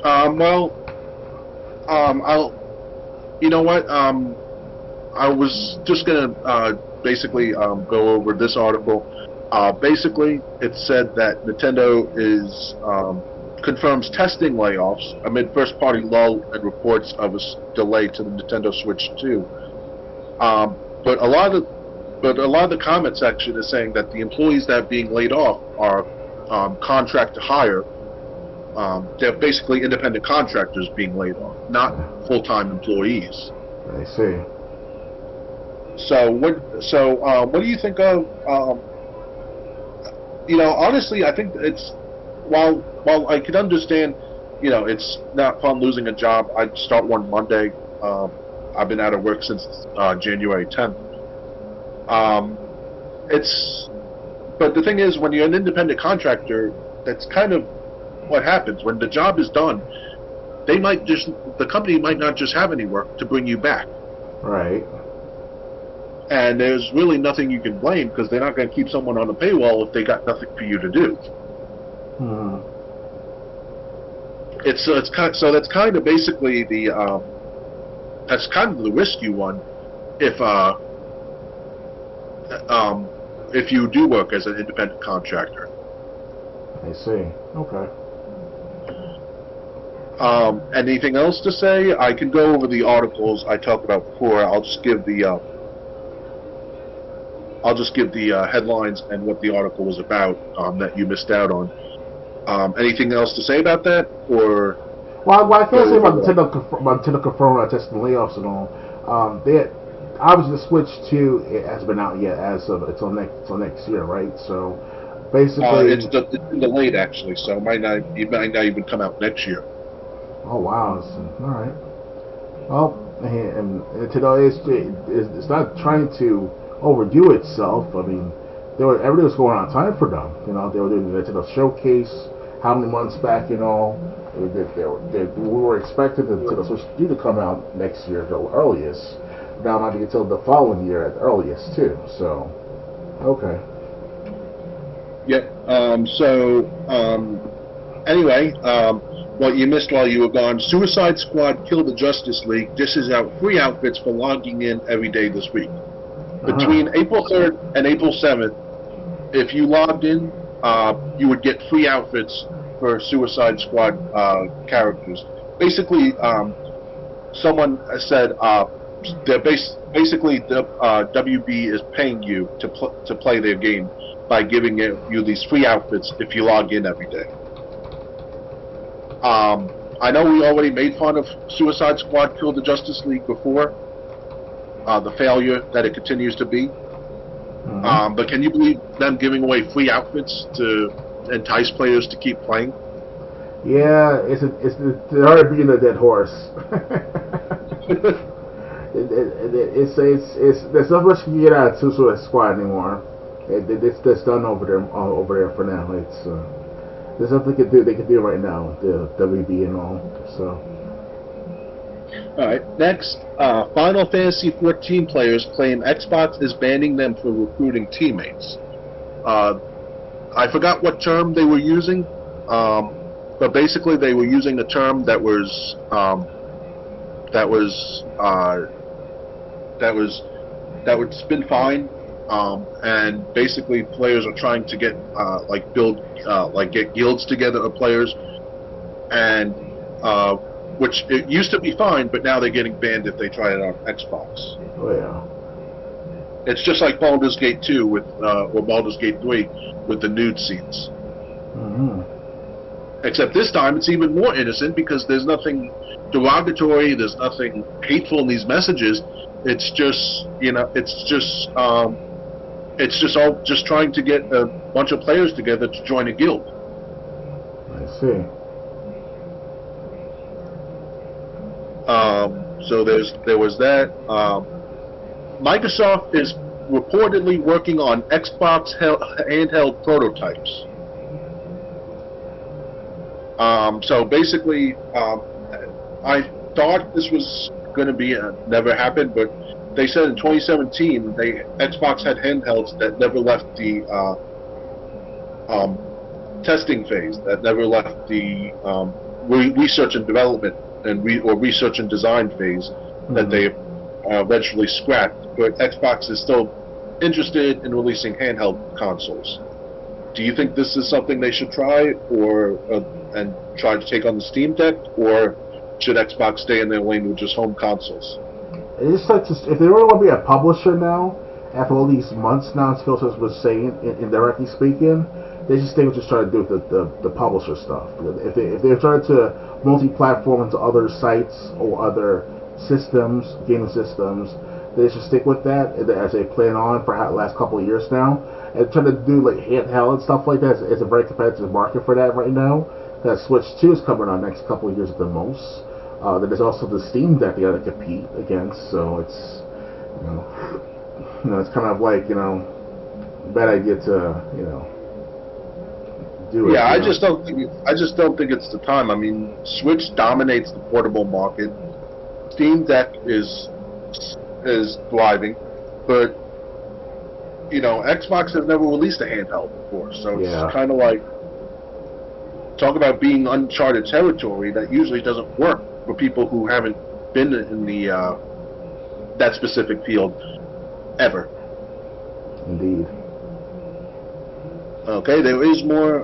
Speaker 1: You know what? I was just gonna basically go over this article. Basically, it said that Nintendo confirms testing layoffs amid first-party lull and reports of a delay to the Nintendo Switch 2. But a lot of the comment section is saying that the employees that are being laid off are contract to hire. They're basically independent contractors being laid off, not full-time employees.
Speaker 2: I see.
Speaker 1: So what do you think of? Honestly, I think it's while I can understand, it's not fun losing a job. I'd start one Monday. I've been out of work since January 10th. But the thing is, when you're an independent contractor, that's kind of what happens. When the job is done, the company might not just have any work to bring you back.
Speaker 2: Right.
Speaker 1: And there's really nothing you can blame, because they're not going to keep someone on the paywall if they got nothing for you to do.
Speaker 2: Hmm.
Speaker 1: So that's kind of basically that's kind of the risky one if you do work as an independent contractor.
Speaker 2: I see. Okay.
Speaker 1: Anything else to say? I can go over the articles I talked about before. I'll just give the I'll just give the headlines and what the article was about that you missed out on. Anything else to say about that, or?
Speaker 2: Well, I can't say about Nintendo confirming testing layoffs and all. They obviously the Switch 2 it hasn't been out yet as of until next year, right? So basically,
Speaker 1: it's delayed actually, so it might not even come out next year.
Speaker 2: Oh wow! All right. Well, and Nintendo is not trying to overdo itself. I mean, everything was going on time for them. You know, they were doing the Nintendo Showcase how many months back and all. We were expecting the Nintendo Switch 2 to come out next year at the earliest. Now it might be until the following year at the earliest too. So, okay.
Speaker 1: Yeah. Anyway, what you missed while you were gone: Suicide Squad Kill the Justice League dishes out free outfits for logging in every day this week. Between April 3rd and April 7th, if you logged in, you would get free outfits for Suicide Squad characters. Basically, someone said basically the WB is paying you to play their game by giving you these free outfits if you log in every day. I know we already made fun of Suicide Squad Kill the Justice League before, the failure that it continues to be. But can you believe them giving away free outfits to entice players to keep playing?
Speaker 2: Yeah, it's already being a dead horse. There's not much you can get out of Suicide Squad anymore. It's done over there for now. There's nothing they can do right now, the WB and all. So.
Speaker 1: All right. Next, Final Fantasy XIV players claim Xbox is banning them for recruiting teammates. I forgot what term they were using, but basically they were using a term that's been fine. And basically, players are trying to get get guilds together of players, and which it used to be fine, but now they're getting banned if they try it on Xbox.
Speaker 2: Oh yeah.
Speaker 1: It's just like Baldur's Gate 2 or Baldur's Gate 3 with the nude scenes. Except this time it's even more innocent because there's nothing derogatory, there's nothing hateful in these messages. It's just all trying to get a bunch of players together to join a guild.
Speaker 2: I see.
Speaker 1: So there was that. Microsoft is reportedly working on Xbox handheld prototypes. So basically, I thought this was going to be never happened, but they said in 2017 Xbox had handhelds that never left the testing phase, that never left the research and development or research and design phase, that they eventually scrapped. But Xbox is still interested in releasing handheld consoles. Do you think this is something they should try, and try to take on the Steam Deck, or should Xbox stay in their lane with just home consoles?
Speaker 2: It's like if they really want to be a publisher now, after all these months now, as Phil was saying, indirectly speaking, they should stay with just trying to do the publisher stuff. If they're trying to multi-platform into other sites or other systems, gaming systems, they should stick with that as they plan on for the last couple of years now. And trying to do like handheld and stuff like that is a very competitive market for that right now. That Switch 2 is coming on next couple of years at the most. Then there's also the Steam Deck they got to compete against. So it's it's kind of like bad idea to do it.
Speaker 1: Yeah, I just don't think it's the time. I mean, Switch dominates the portable market. Steam Deck is thriving, but Xbox has never released a handheld before, so it's kind of like, talk about being uncharted territory. That usually doesn't work for people who haven't been in the that specific field ever.
Speaker 2: Indeed.
Speaker 1: Okay, there is more.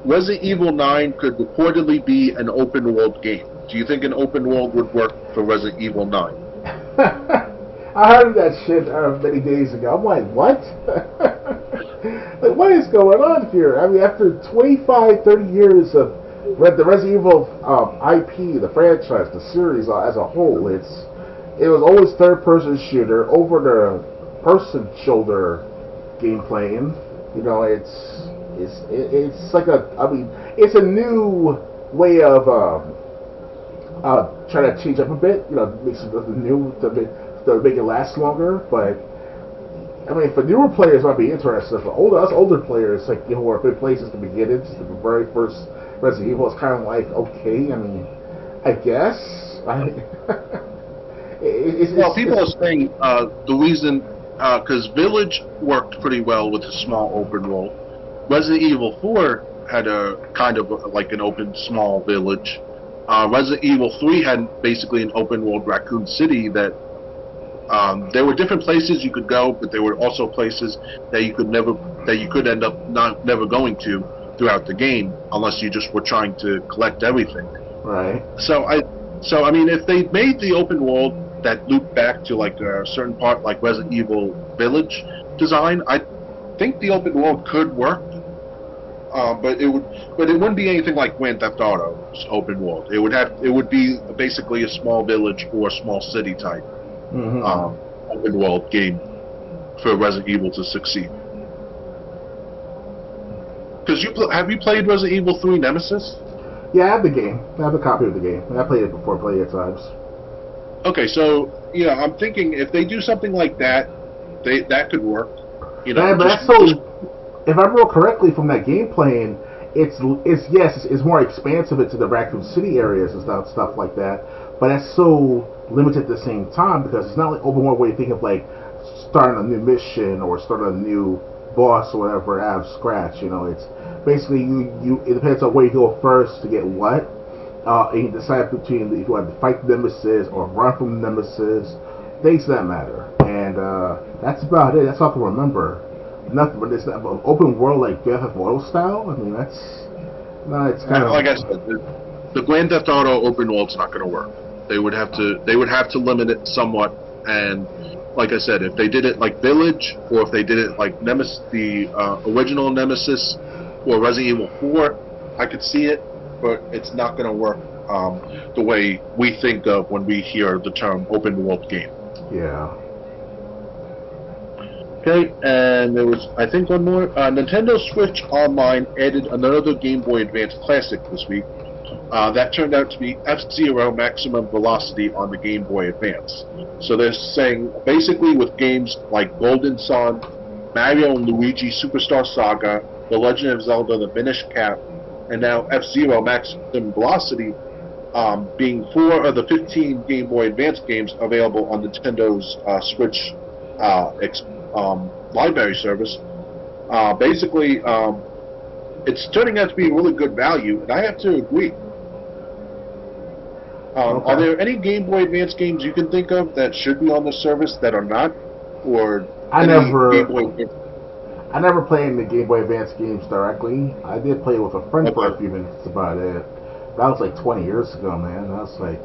Speaker 1: Resident Evil 9 could reportedly be an open world game. Do you think an open world would work for Resident Evil 9?
Speaker 2: I heard that shit many days ago. I'm like, what? Like, what is going on here? I mean, after 25, 30 years of the Resident Evil IP, the franchise, the series as a whole, it was always third-person shooter, over-the-person shoulder gameplay. You know, it's like it's a new way of trying to change up a bit. You know, make something new to make it last longer. But I mean, for newer players, it might be interesting. For older players, like, you know, who are good places to begin in, just the very first Resident Evil is kind of like, okay. I mean, I guess.
Speaker 1: People are saying the reason, because Village worked pretty well with a small open world. Resident Evil 4 had a kind of like an open small village. Resident Evil 3 had basically an open world Raccoon City that there were different places you could go, but there were also places that you could end up never going to throughout the game unless you just were trying to collect everything.
Speaker 2: Right.
Speaker 1: So I mean, if they made the open world that looped back to like a certain part, like Resident Evil Village design, I think the open world could work. But it wouldn't be anything like Grand Theft Auto's open world. It would be basically a small village or a small city type open world game for Resident Evil to succeed. Because have you played Resident Evil 3 Nemesis?
Speaker 2: Yeah, I have the game. I have a copy of the game. I played it before, plenty of times.
Speaker 1: Okay, so yeah, I'm thinking if they do something like that, that could work. You know,
Speaker 2: if I remember correctly from that gameplay, it's more expansive into the Raccoon City areas and stuff like that. But that's so limited at the same time because it's not like open world where you think of like starting a new mission or starting a new boss or whatever out of scratch. You know, it's basically it depends on where you go first to get what. And you decide between if you want to fight the Nemesis or run from the Nemesis, things that matter. And that's about it. That's all I can remember. Nothing, but it's not open world like Grand Theft Auto style. I mean, it's kind of
Speaker 1: like I said, the Grand Theft Auto open world's not going to work. They would have to limit it somewhat. And like I said, if they did it like Village, or if they did it like Nemesis, the original Nemesis, or Resident Evil 4, I could see it, but it's not going to work the way we think of when we hear the term open world game.
Speaker 2: Yeah.
Speaker 1: Okay, and there was, I think, one more. Nintendo Switch Online added another Game Boy Advance Classic this week. That turned out to be F-Zero Maximum Velocity on the Game Boy Advance. So they're saying, basically with games like Golden Sun, Mario and Luigi Superstar Saga, The Legend of Zelda The Minish Cap, and now F-Zero Maximum Velocity, being 4 of the 15 Game Boy Advance games available on Nintendo's Switch library service. Basically, it's turning out to be a really good value, and I have to agree. Are there any Game Boy Advance games you can think of that should be on the service that are not? Or
Speaker 2: I never played the Game Boy Advance games directly. I did play with a friend for a few minutes. That's about it. That was like 20 years ago, man. That was like,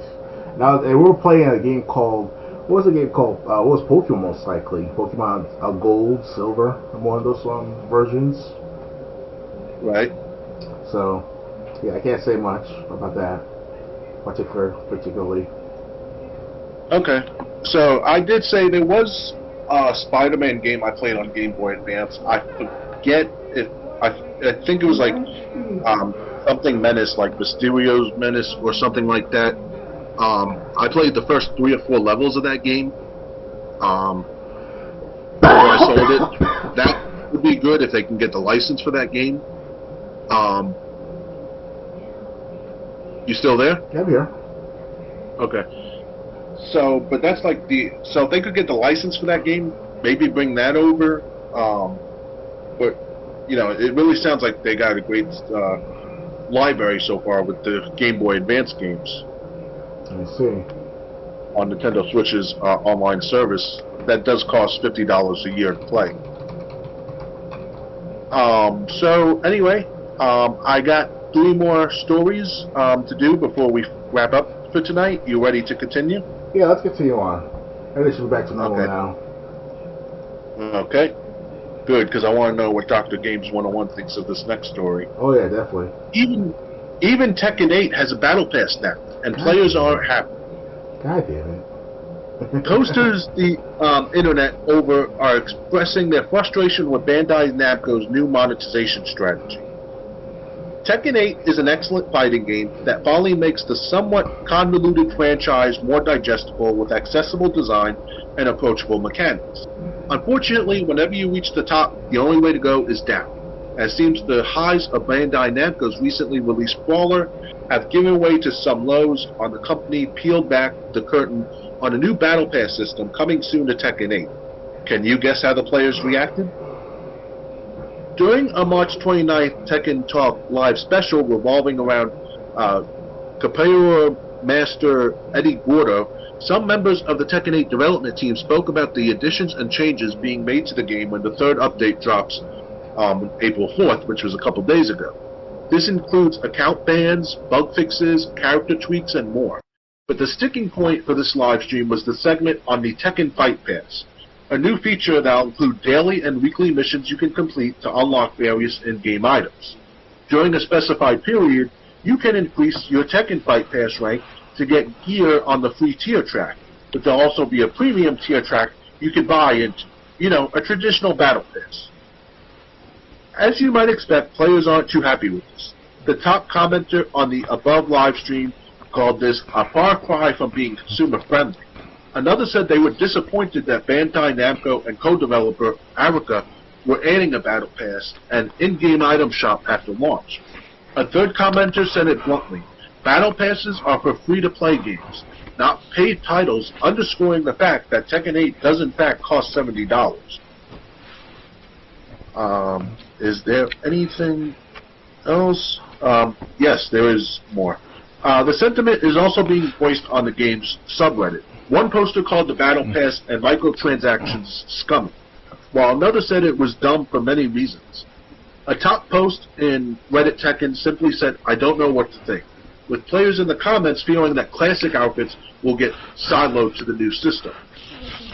Speaker 2: we were playing a game called. What was the game called? It was Pokemon, most likely. Pokemon Gold, Silver, one of those versions.
Speaker 1: Right.
Speaker 2: So, yeah, I can't say much about that particularly.
Speaker 1: Okay. So, I did say there was a Spider-Man game I played on Game Boy Advance. I forget if... I think it was like something Menace, like Mysterio's Menace or something like that. I played the first 3 or 4 levels of that game before I sold it. That would be good if they can get the license for that game. You still there?
Speaker 2: Yeah, I'm here.
Speaker 1: Okay. So, but that's like so if they could get the license for that game, maybe bring that over. But, you know, it really sounds like they got a great library so far with the Game Boy Advance games.
Speaker 2: I see.
Speaker 1: On Nintendo Switch's online service, that does cost $50 a year to play. So anyway, I got 3 more stories to do before we wrap up for tonight. You ready to continue?
Speaker 2: Yeah, let's continue on. Everything should be back to normal now.
Speaker 1: Okay. Good, because I want to know what Dr. Games 101 thinks of this next story.
Speaker 2: Oh, yeah, definitely.
Speaker 1: Even Tekken 8 has a battle pass now, and players aren't happy.
Speaker 2: God damn it.
Speaker 1: Posters the internet over are expressing their frustration with Bandai Namco's new monetization strategy. Tekken 8 is an excellent fighting game that finally makes the somewhat convoluted franchise more digestible with accessible design and approachable mechanics. Unfortunately, whenever you reach the top, the only way to go is down, as it seems the highs of Bandai Namco's recently released Brawler have given way to some lows on the company peeled back the curtain on a new Battle Pass system coming soon to Tekken 8. Can you guess how the players reacted? During a March 29th Tekken Talk live special revolving around Capoeira Master Eddie Gordo, some members of the Tekken 8 development team spoke about the additions and changes being made to the game when the third update drops April 4th, which was a couple days ago. This includes account bans, bug fixes, character tweaks, and more. But the sticking point for this live stream was the segment on the Tekken Fight Pass, a new feature that will include daily and weekly missions you can complete to unlock various in-game items. During a specified period, you can increase your Tekken Fight Pass rank to get gear on the free tier track, but there'll also be a premium tier track you can buy into, a traditional battle pass. As you might expect, players aren't too happy with this. The top commenter on the above live stream called this a far cry from being consumer-friendly. Another said they were disappointed that Bandai Namco and co-developer Arica were adding a battle pass and in-game item shop after launch. A third commenter said it bluntly: battle passes are for free-to-play games, not paid titles, underscoring the fact that Tekken 8 does in fact cost $70. Is there anything else? Yes, there is more. The sentiment is also being voiced on the game's subreddit. One poster called the Battle Pass and microtransactions scummy, while another said it was dumb for many reasons. A top post in Reddit Tekken simply said, "I don't know what to think," with players in the comments feeling that classic outfits will get siloed to the new system.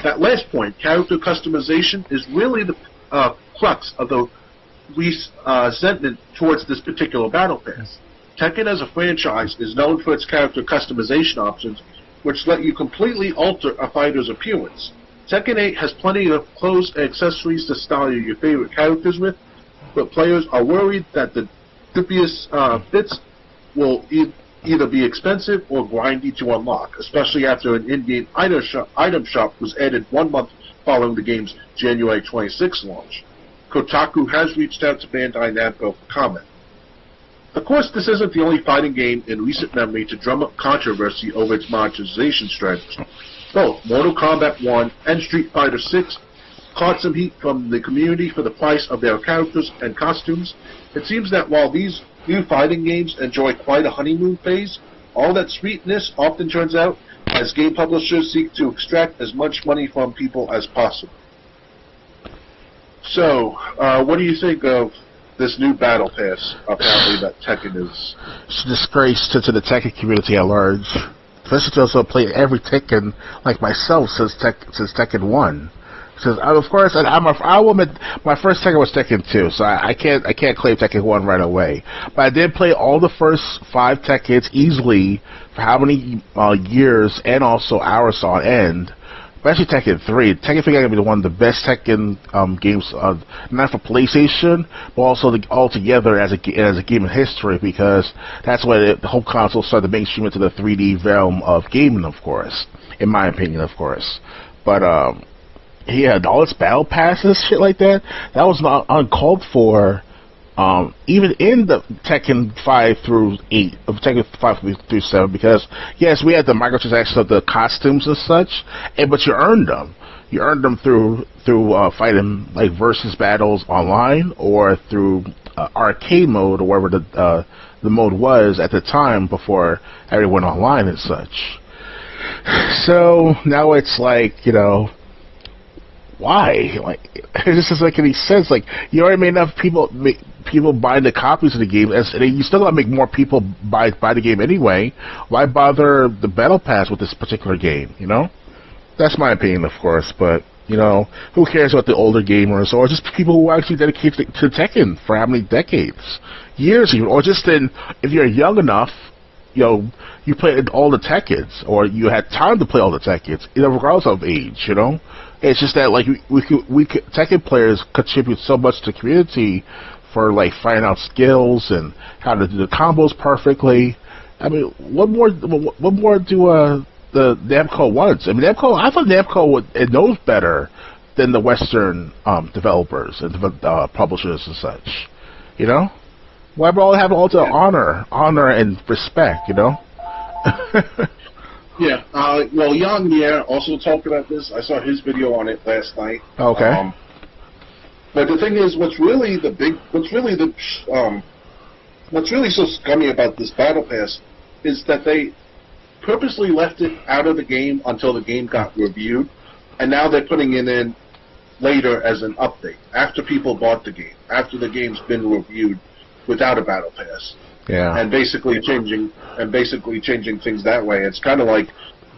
Speaker 1: That last point, character customization, is really the crux of the resentment towards this particular Battle Pass. Tekken as a franchise is known for its character customization options, which let you completely alter a fighter's appearance. Tekken 8 has plenty of clothes and accessories to style your favorite characters with, but players are worried that the dubious fits will either be expensive or grindy to unlock, especially after an in-game item shop was added 1 month following the game's January 26 launch. Kotaku has reached out to Bandai Namco for comment. Of course, this isn't the only fighting game in recent memory to drum up controversy over its monetization strategy. Both Mortal Kombat 1 and Street Fighter 6 caught some heat from the community for the price of their characters and costumes. It seems that while these new fighting games enjoy quite a honeymoon phase, all that sweetness often turns out as game publishers seek to extract as much money from people as possible. So, what do you think of this new Battle Pass, apparently, that Tekken is?
Speaker 2: It's a disgrace to the Tekken community at large. Especially to also play every Tekken, like myself, since Tekken 1. Because, of course, and I will admit, my first Tekken was Tekken 2, so I can't claim Tekken 1 right away. But I did play all the first 5 Tekkens easily for how many years and also hours on end. Especially Tekken 3. Tekken 3 is going to be one of the best Tekken games, not for PlayStation, but also altogether as a game in history, because that's when the whole console started mainstream into the 3D realm of gaming, of course. In my opinion, of course. But, yeah, all its battle passes, shit like that, that was not uncalled for, even in the Tekken 5 through 8, of Tekken 5 through 7, because, yes, we had the microtransactions of the costumes and such, but you earned them. You earned them through fighting, like, versus battles online, or through arcade mode, or whatever the mode was at the time before everyone went online and such. So, now it's like, why? Like, it just doesn't make any sense. Like, you already made enough people buying the copies of the game, and you still gotta make more people buy the game anyway. Why bother the Battle Pass with this particular game, That's my opinion, of course, but, who cares about the older gamers or just people who actually dedicate to Tekken for how many decades? Years even, or just if you're young enough, you played all the Tekkens, or you had time to play all the Tekkens, regardless of age, It's just that, like, Tekken players contribute so much to the community for, like, finding out skills and how to do the combos perfectly. I mean, what more do the Namco wants? I mean, I thought Namco it knows better than the Western developers and publishers and such. Why do all have all the honor and respect?
Speaker 1: Yeah. Well, Yang Mier also talked about this. I saw his video on it last night.
Speaker 2: Okay.
Speaker 1: But the thing is, what's really so scummy about this Battle Pass is that they purposely left it out of the game until the game got reviewed, and now they're putting it in later as an update after people bought the game, after the game's been reviewed without a Battle Pass.
Speaker 2: Yeah.
Speaker 1: And basically changing things that way. It's kind of like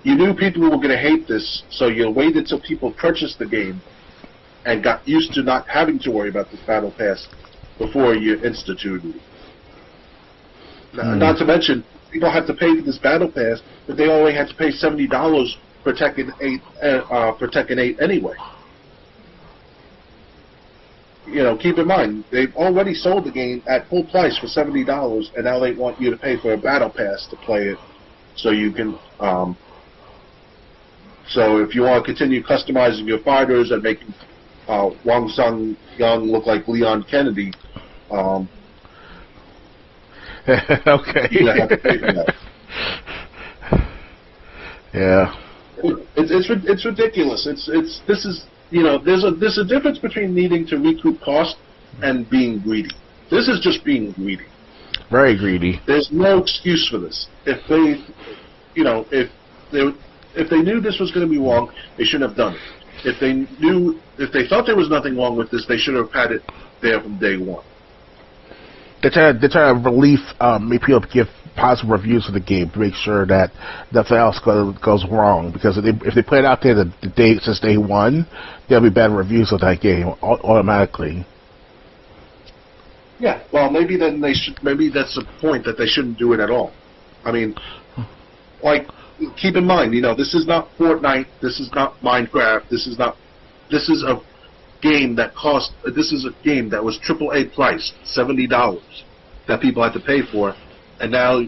Speaker 1: you knew people were going to hate this, so you waited till people purchased the game and got used to not having to worry about this Battle Pass before you instituted it. Not to mention, people have to pay for this Battle Pass, but they only had to pay $70 for Tekken 8 anyway. Keep in mind, they've already sold the game at full price for $70, and now they want you to pay for a Battle Pass to play it, so you can. So if you want to continue customizing your fighters and making Wang Sung Young look like Leon Kennedy,
Speaker 2: okay.
Speaker 1: You have to pay for that.
Speaker 2: Yeah.
Speaker 1: It's ridiculous. There's a difference between needing to recoup cost and being greedy. This is just being greedy.
Speaker 2: Very greedy.
Speaker 1: There's no excuse for this. If they knew this was going to be wrong, they shouldn't have done it. If they thought there was nothing wrong with this, they should have had it there from day one.
Speaker 2: They're trying to make people give positive reviews of the game to make sure that nothing else goes wrong. Because if they play it out there since day one, there'll be bad reviews of that game automatically.
Speaker 1: Yeah, well, maybe then maybe that's the point, that they shouldn't do it at all. I mean, like, keep in mind, this is not Fortnite, this is not Minecraft, this is a game that was AAA priced, $70, that people had to pay for, and now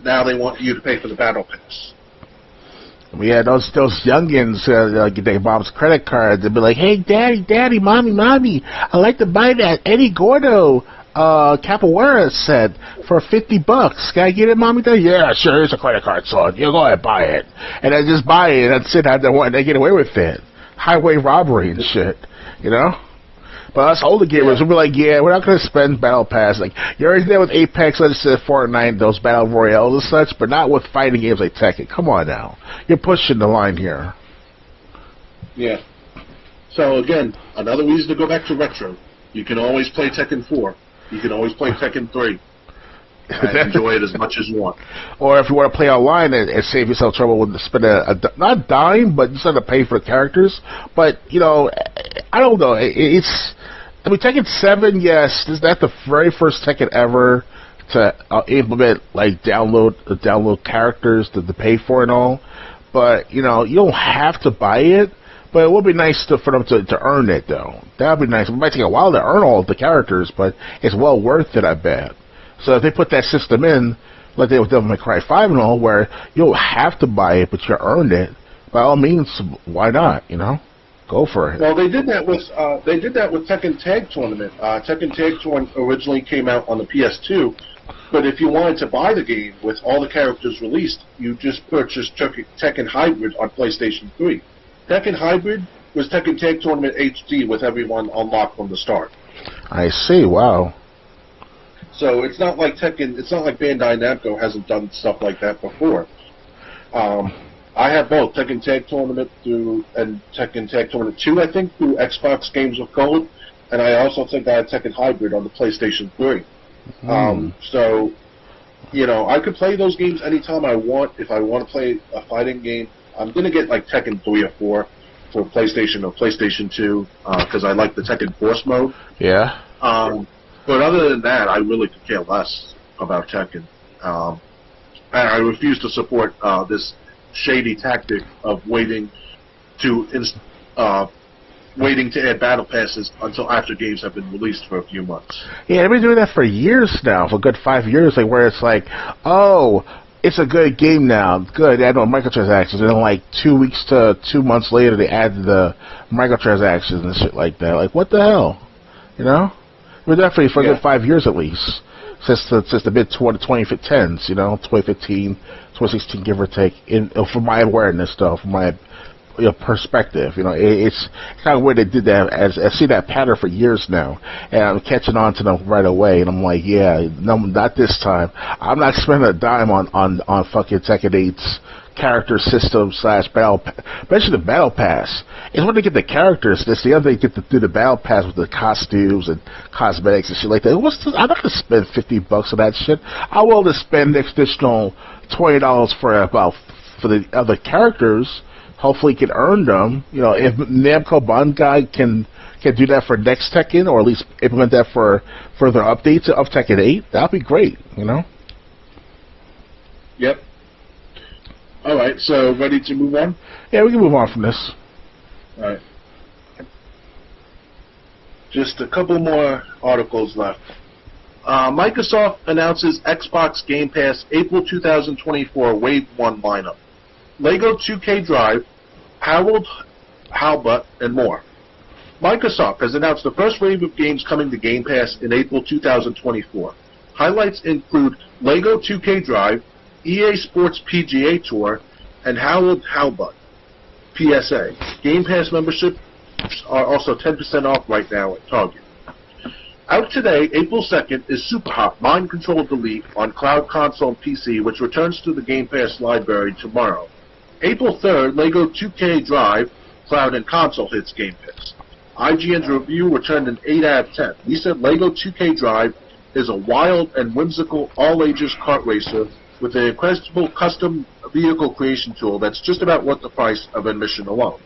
Speaker 1: they want you to pay for the Battle Pass.
Speaker 2: Yeah, those youngins get their mom's credit card. They'll be like, "Hey, daddy, mommy, I'd like to buy that Eddie Gordo capoeira set for $50. Can I get it, mommy? Yeah, sure. Here's a credit card, son. You go ahead and buy it." And I just buy it, and that's it. They get away with it. Highway robbery and shit, But us older gamers, we'll be like, yeah, we're not going to spend Battle Pass. Like, you're already there with Apex, let's say Fortnite, those Battle Royales and such, but not with fighting games like Tekken. Come on now. You're pushing the line here.
Speaker 1: Yeah. So, again, another reason to go back to retro. You can always play Tekken 4. You can always play Tekken 3. And enjoy it as much as you want.
Speaker 2: Or if you want to play online and save yourself trouble with spending not a dime, but you still have to pay for the characters. But, I don't know. Tekken 7, yes, is that the very first Tekken ever to implement, like, download characters to pay for and all. But, you don't have to buy it. But it would be nice for them to earn it, though. That would be nice. It might take a while to earn all of the characters, but it's well worth it, I bet. So if they put that system in, like they did with Devil May Cry 5 and all, where you don't have to buy it, but you earned it, by all means, why not, Go for it.
Speaker 1: Well, they did that with Tekken Tag Tournament. Tekken Tag Tournament originally came out on the PS2, but if you wanted to buy the game with all the characters released, you just purchased Tekken Hybrid on PlayStation 3. Tekken Hybrid was Tekken Tag Tournament HD with everyone unlocked from the start.
Speaker 2: I see, wow.
Speaker 1: So it's not like Bandai Namco hasn't done stuff like that before. I have both Tekken Tag Tournament and Tekken Tag Tournament 2, I think, through Xbox Games with Gold, and I also think I have Tekken Hybrid on the PlayStation 3. So, I could play those games anytime I want. If I want to play a fighting game, I'm going to get like Tekken 3 or 4 for PlayStation or PlayStation 2 because I like the Tekken Force mode.
Speaker 2: Yeah.
Speaker 1: But other than that, I really could care less about Tekken. And I refuse to support this shady tactic of waiting to add battle passes until after games have been released for a few months.
Speaker 2: Yeah, they've been doing that for years now, for a good 5 years, like where it's like, oh, it's a good game now, good, add no microtransactions, and then like 2 weeks to 2 months later they add the microtransactions and shit like that. Like, what the hell? You know? We're definitely for a good 5 years at least, since the mid-2010s, you know, 2015, 2016, give or take, from my awareness, though, from my perspective. You know, it's kind of weird they did that. As I see that pattern for years now, and I'm catching on to them right away. And I'm like, yeah, no, not this time. I'm not spending a dime on fucking Tekken 8's character system / battle, especially the battle pass. It's when they get the characters. It's the other they get to do the battle pass with the costumes and cosmetics and shit like that. I'm not gonna spend $50 on that shit. I'm willing to spend an additional $20 for the other characters. Hopefully can earn them. You know, if Namco Bandai can do that for next Tekken, or at least implement that for further updates of Tekken 8, that'd be great, you know?
Speaker 1: Yep. Alright, so ready to move on?
Speaker 2: Yeah, we can move on from this.
Speaker 1: Alright. Just a couple more articles left. Microsoft announces Xbox Game Pass April 2024 Wave 1 lineup. Lego 2K Drive, Harold Halbut, and more. Microsoft has announced the first wave of games coming to Game Pass in April 2024. Highlights include Lego 2K Drive, EA Sports PGA Tour, and Harold Halbut. PSA. Game Pass memberships are also 10% off right now at Target. Out today, April 2nd, is Super Hot Mind Control Delete on Cloud Console and PC, which returns to the Game Pass library tomorrow. April 3rd, Lego 2K Drive, Cloud and Console hits Game Pass. IGN's review returned an 8 out of 10. He said Lego 2K Drive is a wild and whimsical all-ages kart racer with an incredible custom vehicle creation tool that's just about worth the price of admission alone.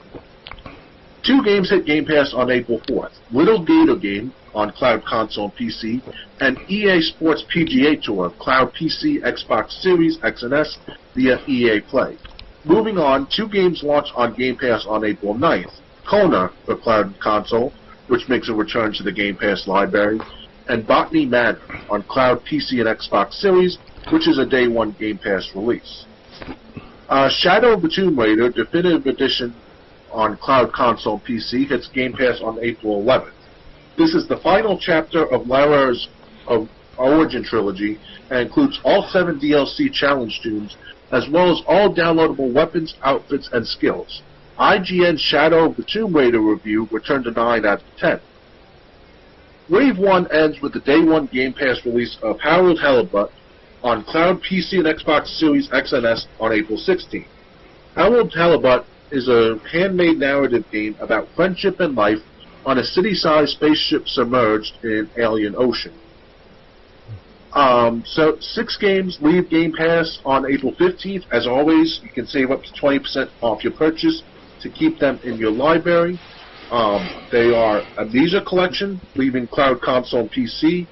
Speaker 1: 2 games hit Game Pass on April 4th. Little Gator Game on Cloud Console and PC, and EA Sports PGA Tour, Cloud PC, Xbox Series, X and S, via EA Play. Moving on, 2 games launch on Game Pass on April 9th. Kona for Cloud and Console, which makes a return to the Game Pass library, and Botany Manor on Cloud PC and Xbox Series, which is a Day 1 Game Pass release. Shadow of the Tomb Raider Definitive Edition on Cloud Console and PC hits Game Pass on April 11th. This is the final chapter of Lara's Origin Trilogy and includes all 7 DLC challenge tunes, as well as all downloadable weapons, outfits, and skills. IGN's Shadow of the Tomb Raider review returned a 9 out of 10. Wave 1 ends with the Day 1 Game Pass release of Harold Halibut on Cloud PC and Xbox Series X and S on April 16th. Harold Halibut is a handmade narrative game about friendship and life on a city-sized spaceship submerged in alien ocean. So 6 games leave Game Pass on April 15th. As always, you can save up to 20% off your purchase to keep them in your library. They are Amnesia Collection, leaving Cloud Console and PC.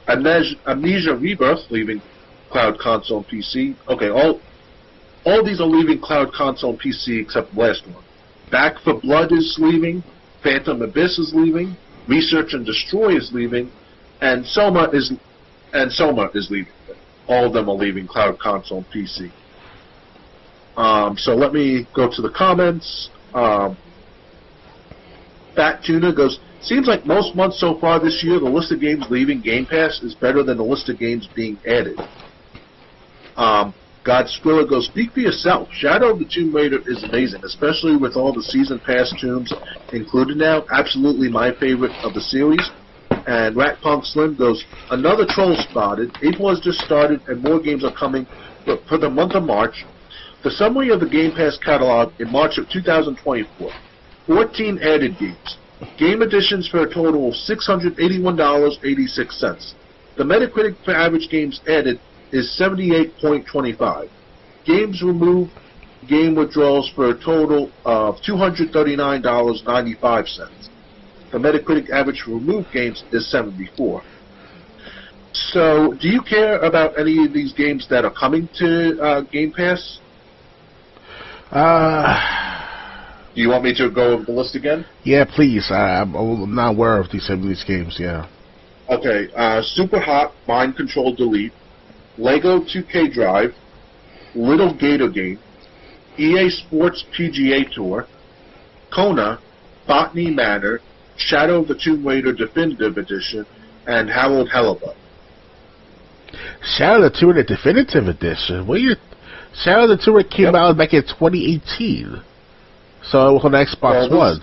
Speaker 1: Amnesia Rebirth, leaving Cloud Console and PC. Okay, all these are leaving Cloud Console and PC except the last one. Back for Blood is leaving. Phantom Abyss is leaving. Research and Destroy is leaving. And Soma is leaving. All of them are leaving Cloud Console and PC. So let me go to the comments. Fat Tuna goes, seems like most months so far this year, the list of games leaving Game Pass is better than the list of games being added. God Skrilla goes, speak for yourself. Shadow of the Tomb Raider is amazing, especially with all the Season Pass tunes included now. Absolutely my favorite of the series. And Rat Punk Slim goes, another troll spotted. April has just started and more games are coming for the month of March. The summary of the Game Pass catalog in March of 2024. 14 added games. Game additions for a total of $681.86. The Metacritic for average games added is 78.25. Games removed game withdrawals for a total of $239.95. The Metacritic average for removed games is 74. So, do you care about any of these games that are coming to Game Pass? Do you want me to go over the list again?
Speaker 2: Yeah, please. I'm not aware of some of these games, yeah.
Speaker 1: Okay, Super Hot, Mind Control Delete, Lego 2K Drive, Little Gator Game, EA Sports PGA Tour, Kona, Botany Manor, Shadow of the Tomb Raider Definitive Edition, and Harold Hellebuck.
Speaker 2: Shadow of the Tomb Raider Definitive Edition? Shadow of the Tomb Raider came out back in 2018. So it was on Xbox One.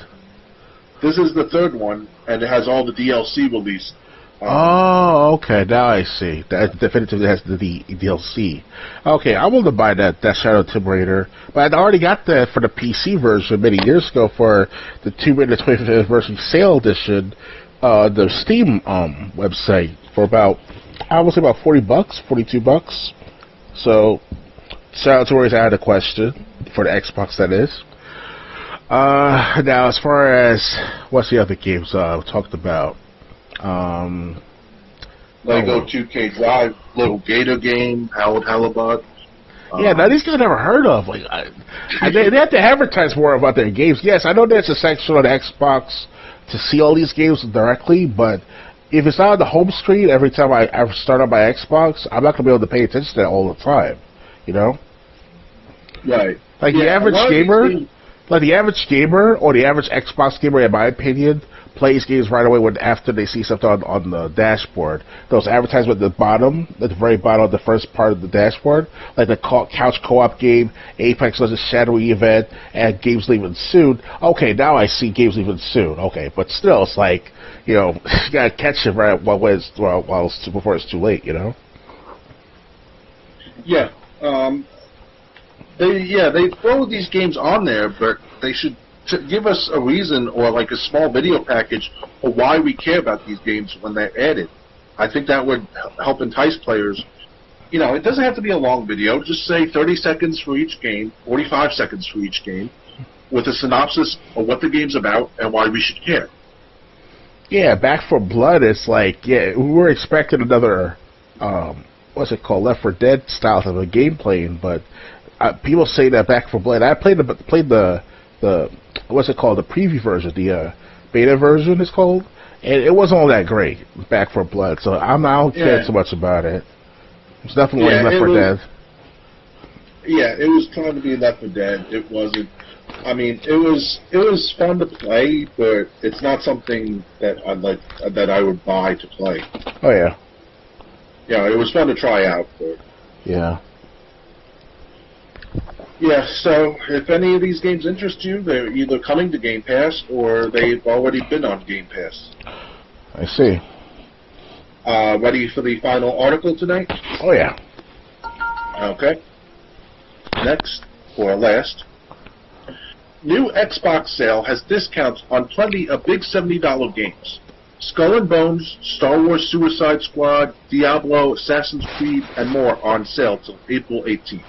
Speaker 1: This is the third one, and it has all the DLC released.
Speaker 2: Oh, okay. Now I see. That definitively has the DLC. Okay, I want to buy that Shadow of Tomb Raider, but I already got that for the PC version many years ago for the Tomb Raider 25th Anniversary Sale Edition, the Steam website for about, I would say about $40, $42. So, Shadow of Tomb Raider is out of the question for the Xbox, that is. Now, as far as what's the other games we talked about?
Speaker 1: Lego 2K Drive, Little Gator Game, Harold Hellebuck.
Speaker 2: Yeah, now these guys I never heard of. Like, they have to advertise more about their games. Yes, I know there's a section on the Xbox to see all these games directly, but if it's not on the home screen every time I ever start on my Xbox, I'm not gonna be able to pay attention to that all the time. You know?
Speaker 1: Right.
Speaker 2: Like the average gamer. Like the average gamer or the average Xbox gamer, in my opinion, plays games right away after they see something on the dashboard. Those advertisements at the very bottom of the first part of the dashboard, like the couch co-op game, Apex Legends Shadowy Event, and games leaving soon. Okay, now I see games leaving soon. Okay, but still, it's like, you know, you gotta catch it right before it's too late. You know?
Speaker 1: Yeah. They throw these games on there, but they should give us a reason or like a small video package for why we care about these games when they're added. I think that would help entice players. You know, it doesn't have to be a long video. Just say 30 seconds for each game, 45 seconds for each game, with a synopsis of what the game's about and why we should care.
Speaker 2: Yeah, Back 4 Blood is like, yeah, we were expecting another, what's it called, Left 4 Dead style of a gameplay, but people say that Back 4 Blood. I played the what's it called, the preview version, the beta version it's called, and it wasn't all that great, Back 4 Blood. So I don't care so much about it. It's definitely Left 4 Dead.
Speaker 1: Yeah, it was trying to be Left 4 Dead. It wasn't. I mean, it was fun to play, but it's not something that I would buy to play.
Speaker 2: Oh yeah.
Speaker 1: Yeah, it was fun to try out, but
Speaker 2: yeah.
Speaker 1: Yeah, so if any of these games interest you, they're either coming to Game Pass or they've already been on Game Pass.
Speaker 2: I see.
Speaker 1: Ready for the final article tonight?
Speaker 2: Oh, yeah.
Speaker 1: Okay. Next, or last, new Xbox sale has discounts on plenty of big $70 games. Skull and Bones, Star Wars Suicide Squad, Diablo, Assassin's Creed, and more on sale till April 18th.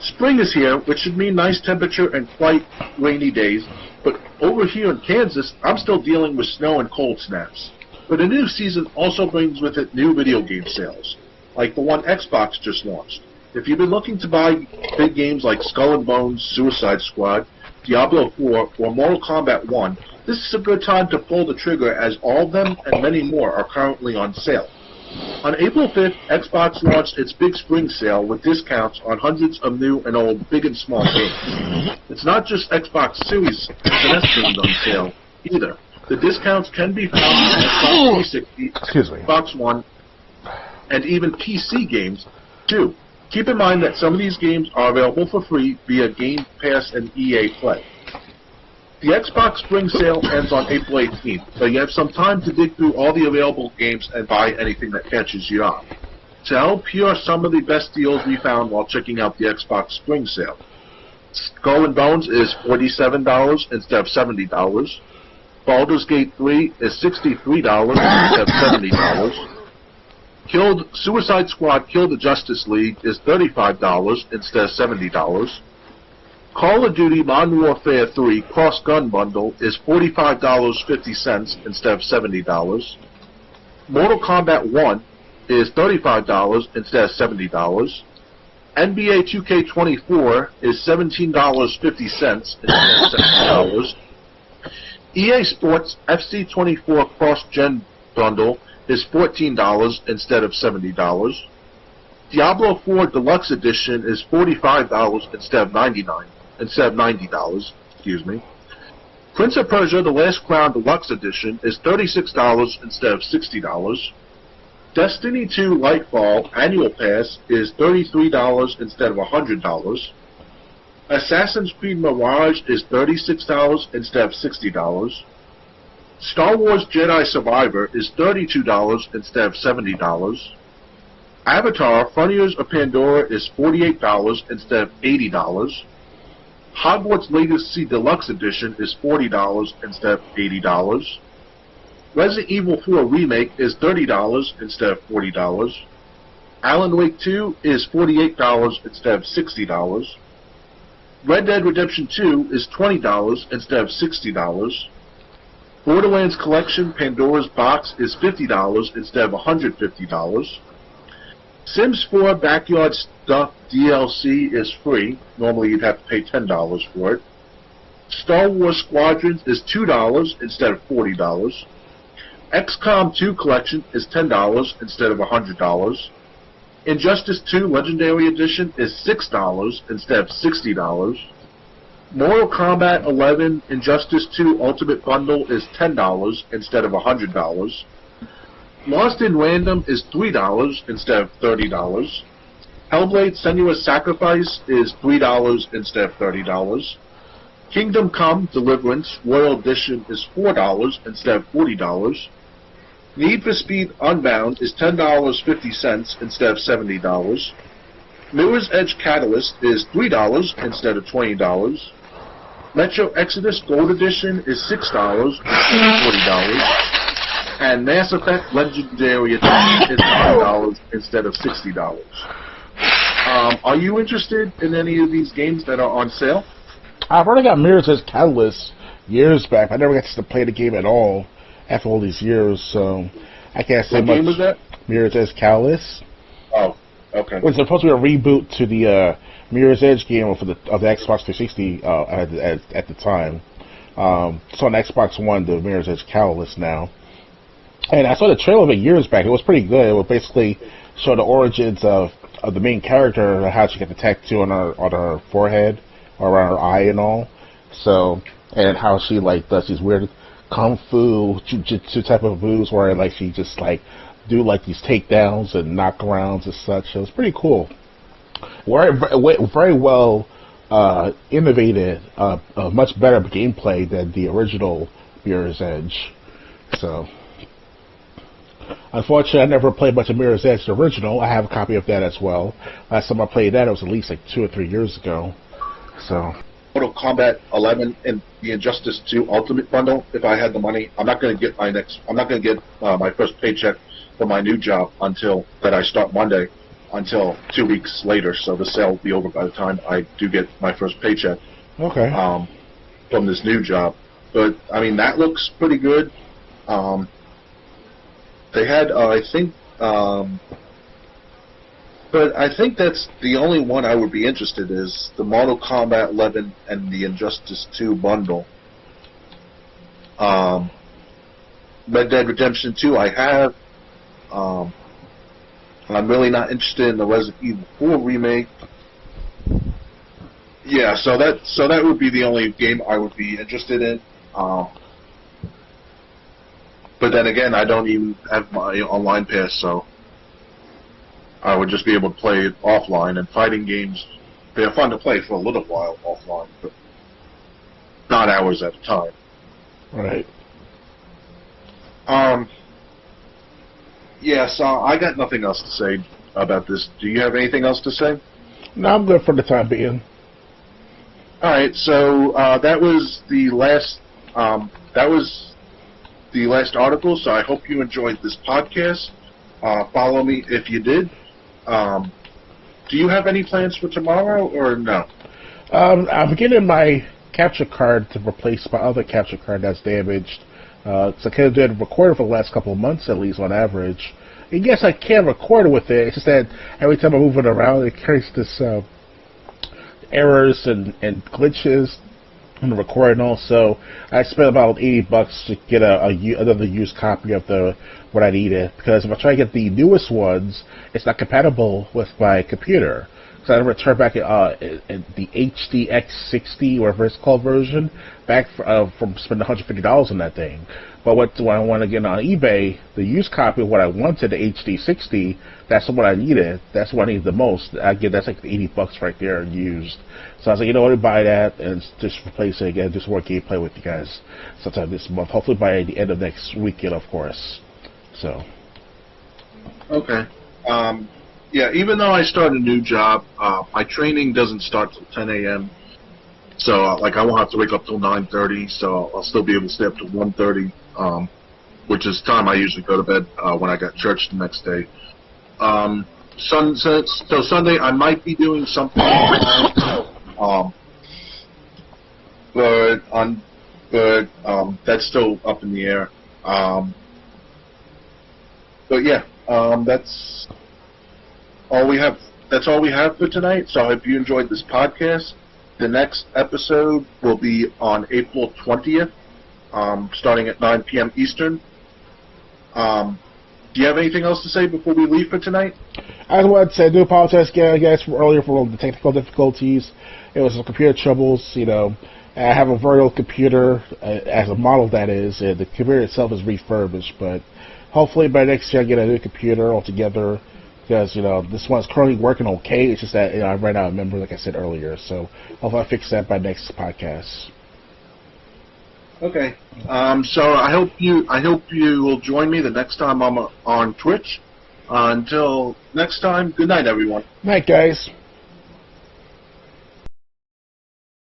Speaker 1: Spring is here, which should mean nice temperature and quite rainy days, but over here in Kansas, I'm still dealing with snow and cold snaps. But a new season also brings with it new video game sales, like the one Xbox just launched. If you've been looking to buy big games like Skull and Bones, Suicide Squad, Diablo 4, or Mortal Kombat 1, this is a good time to pull the trigger as all of them and many more are currently on sale. On April 5th, Xbox launched its big spring sale with discounts on hundreds of new and old big and small games. It's not just Xbox Series and S games on sale either. The discounts can be found on Xbox 360, Xbox One, and even PC games too. Keep in mind that some of these games are available for free via Game Pass and EA Play. The Xbox Spring Sale ends on April 18th, so you have some time to dig through all the available games and buy anything that catches your eye. To help, here are some of the best deals we found while checking out the Xbox Spring Sale. Skull and Bones is $47 instead of $70. Baldur's Gate 3 is $63 instead of $70. Suicide Squad Kill the Justice League is $35 instead of $70. Call of Duty Modern Warfare 3 Cross Gun Bundle is $45.50 instead of $70. Mortal Kombat 1 is $35 instead of $70. NBA 2K24 is $17.50 instead of $70. EA Sports FC24 Cross Gen Bundle is $14 instead of $70. Diablo 4 Deluxe Edition is $45 instead of $90. Excuse me. Prince of Persia: The Last Crown Deluxe Edition is $36 instead of $60. Destiny 2 Lightfall Annual Pass is $33 instead of $100. Assassin's Creed Mirage is $36 instead of $60. Star Wars Jedi Survivor is $32 instead of $70. Avatar Frontiers of Pandora is $48 instead of $80. Hogwarts Legacy Deluxe Edition is $40 instead of $80. Resident Evil 4 Remake is $30 instead of $40. Alan Wake 2 is $48 instead of $60. Red Dead Redemption 2 is $20 instead of $60. Borderlands Collection Pandora's Box is $50 instead of $150. Sims 4 Backyard Stuff DLC is free. Normally you'd have to pay $10 for it. Star Wars Squadrons is $2 instead of $40. XCOM 2 Collection is $10 instead of $100. Injustice 2 Legendary Edition is $6 instead of $60. Mortal Kombat 11 Injustice 2 Ultimate Bundle is $10 instead of $100. Lost in Random is $3 instead of $30. Hellblade Senua's Sacrifice is $3 instead of $30. Kingdom Come Deliverance Royal Edition is $4 instead of $40. Need for Speed Unbound is $10.50 instead of $70. Mirror's Edge Catalyst is $3 instead of $20. Metro Exodus Gold Edition is $6 instead of $40. And Mass Effect Legendary Edition is $9 instead of $60. Are you interested in any of these games that are on sale?
Speaker 2: I've already got Mirror's Edge Catalyst years back. I never got to play the game at all after all these years, so I can't say much.
Speaker 1: What game was that?
Speaker 2: Mirror's Edge Catalyst.
Speaker 1: Oh, okay.
Speaker 2: It was supposed to be a reboot to the Mirror's Edge game of the Xbox 360 at the time. So on Xbox One, the Mirror's Edge Catalyst now. And I saw the trailer of it years back. It was pretty good. It would basically show the origins of the main character, how she got the tattoo on her forehead or around her eye and all. So, and how she like does these weird kung fu jujitsu type of moves where like she just like do like these takedowns and knockarounds and such. It was pretty cool. Very well innovated, much better gameplay than the original Mirror's Edge. So, unfortunately, I never played much of Mirror's Edge, the original. I have a copy of that as well. Last time I played that, it was at least like 2 or 3 years ago. So,
Speaker 1: Mortal Kombat 11 and the Injustice 2 Ultimate Bundle. If I had the money, I'm not going to get my first paycheck for my new job until that I start Monday, until 2 weeks later. So the sale will be over by the time I do get my first paycheck.
Speaker 2: Okay.
Speaker 1: From this new job, but I mean that looks pretty good. They had, but I think that's the only one I would be interested in is the Mortal Kombat 11 and the Injustice 2 bundle. Red Dead Redemption 2 I have. I'm really not interested in the Resident Evil 4 remake. Yeah, so that would be the only game I would be interested in. But then again, I don't even have my online pass, so I would just be able to play it offline. And fighting games, they're fun to play for a little while offline, but not hours at a time.
Speaker 2: Right.
Speaker 1: Yeah, so I got nothing else to say about this. Do you have anything else to say?
Speaker 2: No, I'm good for the time being.
Speaker 1: All right, so that was the last. The last article, so I hope you enjoyed this podcast. Follow me if you did. Do you have any plans for tomorrow or no?
Speaker 2: I'm getting my capture card to replace my other capture card that's damaged. So I can't do it recording for the last couple of months at least on average. And yes, I can record with it. It's just that every time I move it around, it creates this errors and glitches in the recording. Also, I spent about $80 to get another used copy of what I needed, because if I try to get the newest ones, it's not compatible with my computer. So I returned back the HDX60, whatever it's called, version, back from spending $150 on that thing. But when I want to get on eBay, the used copy of what I wanted, the HD60, that's what I needed. That's what I needed the most. That's like $80 right there used. So I was like, you know what, I'll buy that and just replace it again, just more gameplay with you guys sometime this month. Hopefully by the end of next weekend, of course. So.
Speaker 1: Okay. Yeah, even though I start a new job, my training doesn't start till 10 a.m. So, I won't have to wake up till 9:30, so I'll still be able to stay up till 1:30, which is time I usually go to bed when I got church the next day. So Sunday I might be doing something, but that's still up in the air. But yeah, that's all we have. That's all we have for tonight. So I hope you enjoyed this podcast. The next episode will be on April 20th, starting at 9 p.m. Eastern. Do you have anything else to say before we leave for tonight?
Speaker 2: I just wanted to say I do apologize again, guys, for earlier for all the technical difficulties. It was some computer troubles, I have a very old computer, as a model that is, and the computer itself is refurbished, but hopefully by next year I get a new computer altogether, because, this one's currently working okay. It's just that, I ran out of memory, like I said earlier, so hopefully I'll fix that by next podcast.
Speaker 1: Okay. So I hope you will join me the next time I'm on Twitch. Until next time, good night, everyone.
Speaker 2: Night, guys.